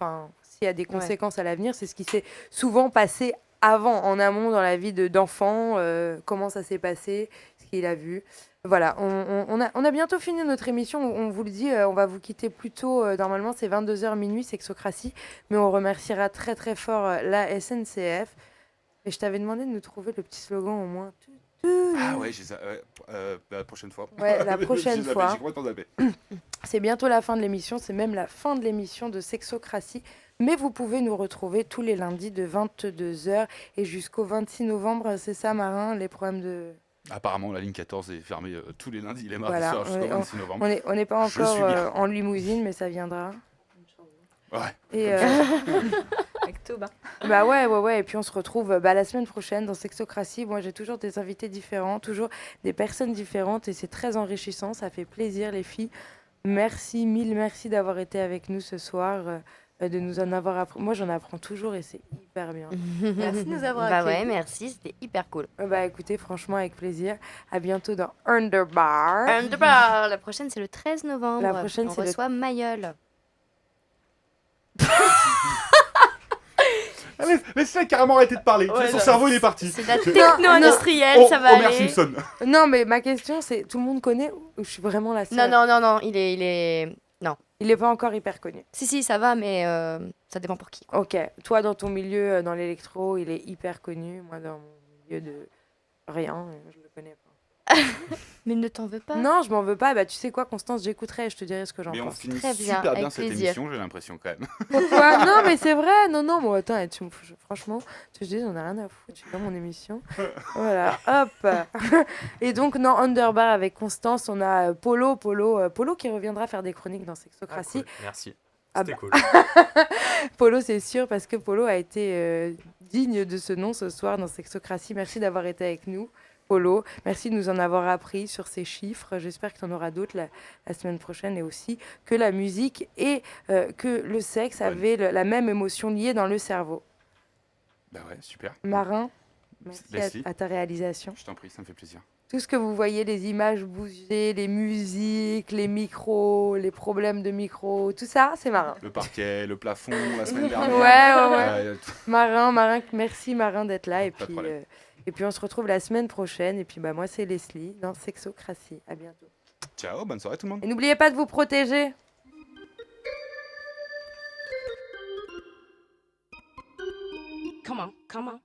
y a des conséquences à l'avenir, c'est ce qui s'est souvent passé avant, en amont, dans la vie d'enfant, comment ça s'est passé, ce qu'il a vu. Voilà, on a bientôt fini notre émission. On vous le dit, on va vous quitter plus tôt. Normalement, c'est 22h minuit, Sexocratie. Mais on remerciera très très fort la SNCF. Et je t'avais demandé de nous trouver le petit slogan au moins. Ah ouais, la prochaine fois. Ouais, la prochaine J'ai fois. complètement zappé. C'est bientôt la fin de l'émission, c'est même la fin de l'émission de Sexocratie. Mais vous pouvez nous retrouver tous les lundis de 22h et jusqu'au 26 novembre. C'est ça, Marin, les problèmes de... Apparemment, la ligne 14 est fermée tous les lundis, les mardis Voilà, soirs jusqu'au 26 novembre. On n'est pas Je encore suis bien. en limousine, mais ça viendra. Ouais. Et Avec Toba. bah ouais. Et puis on se retrouve la semaine prochaine dans Sexocratie. Moi, j'ai toujours des invités différents, toujours des personnes différentes, et c'est très enrichissant. Ça fait plaisir, les filles. Merci, mille merci d'avoir été avec nous ce soir, de nous en avoir appris. Moi, j'en apprends toujours et c'est hyper bien. Merci de nous avoir Bah accueillis. ouais, merci, c'était hyper cool. Bah écoutez, franchement, avec plaisir. À bientôt dans Underbar. Underbar, la prochaine c'est le 13 novembre. La prochaine, on c'est le- reçoit Mayol. Laissez-la carrément arrêter de parler. Ouais, Son là. cerveau, il est parti. C'est de la techno-industrielle, ça va Homer aller. Simpson. Non, mais ma question, c'est tout le monde connaît ou je suis vraiment la seule? Non, il est... Non. Il n'est pas encore hyper connu. Si, ça va, mais ça dépend pour qui. Ok, toi dans ton milieu, dans l'électro, il est hyper connu. Moi dans mon milieu de rien, je le connais pas. Mais ne t'en veux pas. Non, je m'en veux pas. Bah tu sais quoi, Constance, j'écouterai, je te dirai ce que j'en Mais on pense. finit Très bien, super bien avec cette plaisir. émission, j'ai l'impression quand même. Pourquoi? Non, mais c'est vrai. Non, moi attends, franchement, tu te dis, j'en ai rien à foutre. J'ai dans mon émission. Voilà, hop. Et donc non, Underbar avec Constance, on a Polo qui reviendra faire des chroniques dans Ah, Sexocratie. cool. Merci. Ah C'était bah. cool. Polo, c'est sûr, parce que Polo a été digne de ce nom ce soir dans Sexocratie. Merci d'avoir été avec nous, Polo. Merci de nous en avoir appris sur ces chiffres. J'espère que tu en auras d'autres la semaine prochaine, et aussi que la musique et que le sexe avaient la même émotion liée dans le cerveau. Bah ouais, super. Marin, merci Leslie. à ta réalisation. Je t'en prie, ça me fait plaisir. Tout ce que vous voyez, les images bouger, les musiques, les micros, les problèmes de micro, tout ça, c'est Marin. Le parquet, le plafond, la semaine dernière. Ouais. Marin, merci Marin d'être là. Pas de problème. Et puis on se retrouve la semaine prochaine. Et puis bah, moi, c'est Leslie dans Sexocratie. À bientôt. Ciao, bonne soirée tout le monde. Et n'oubliez pas de vous protéger. Come on.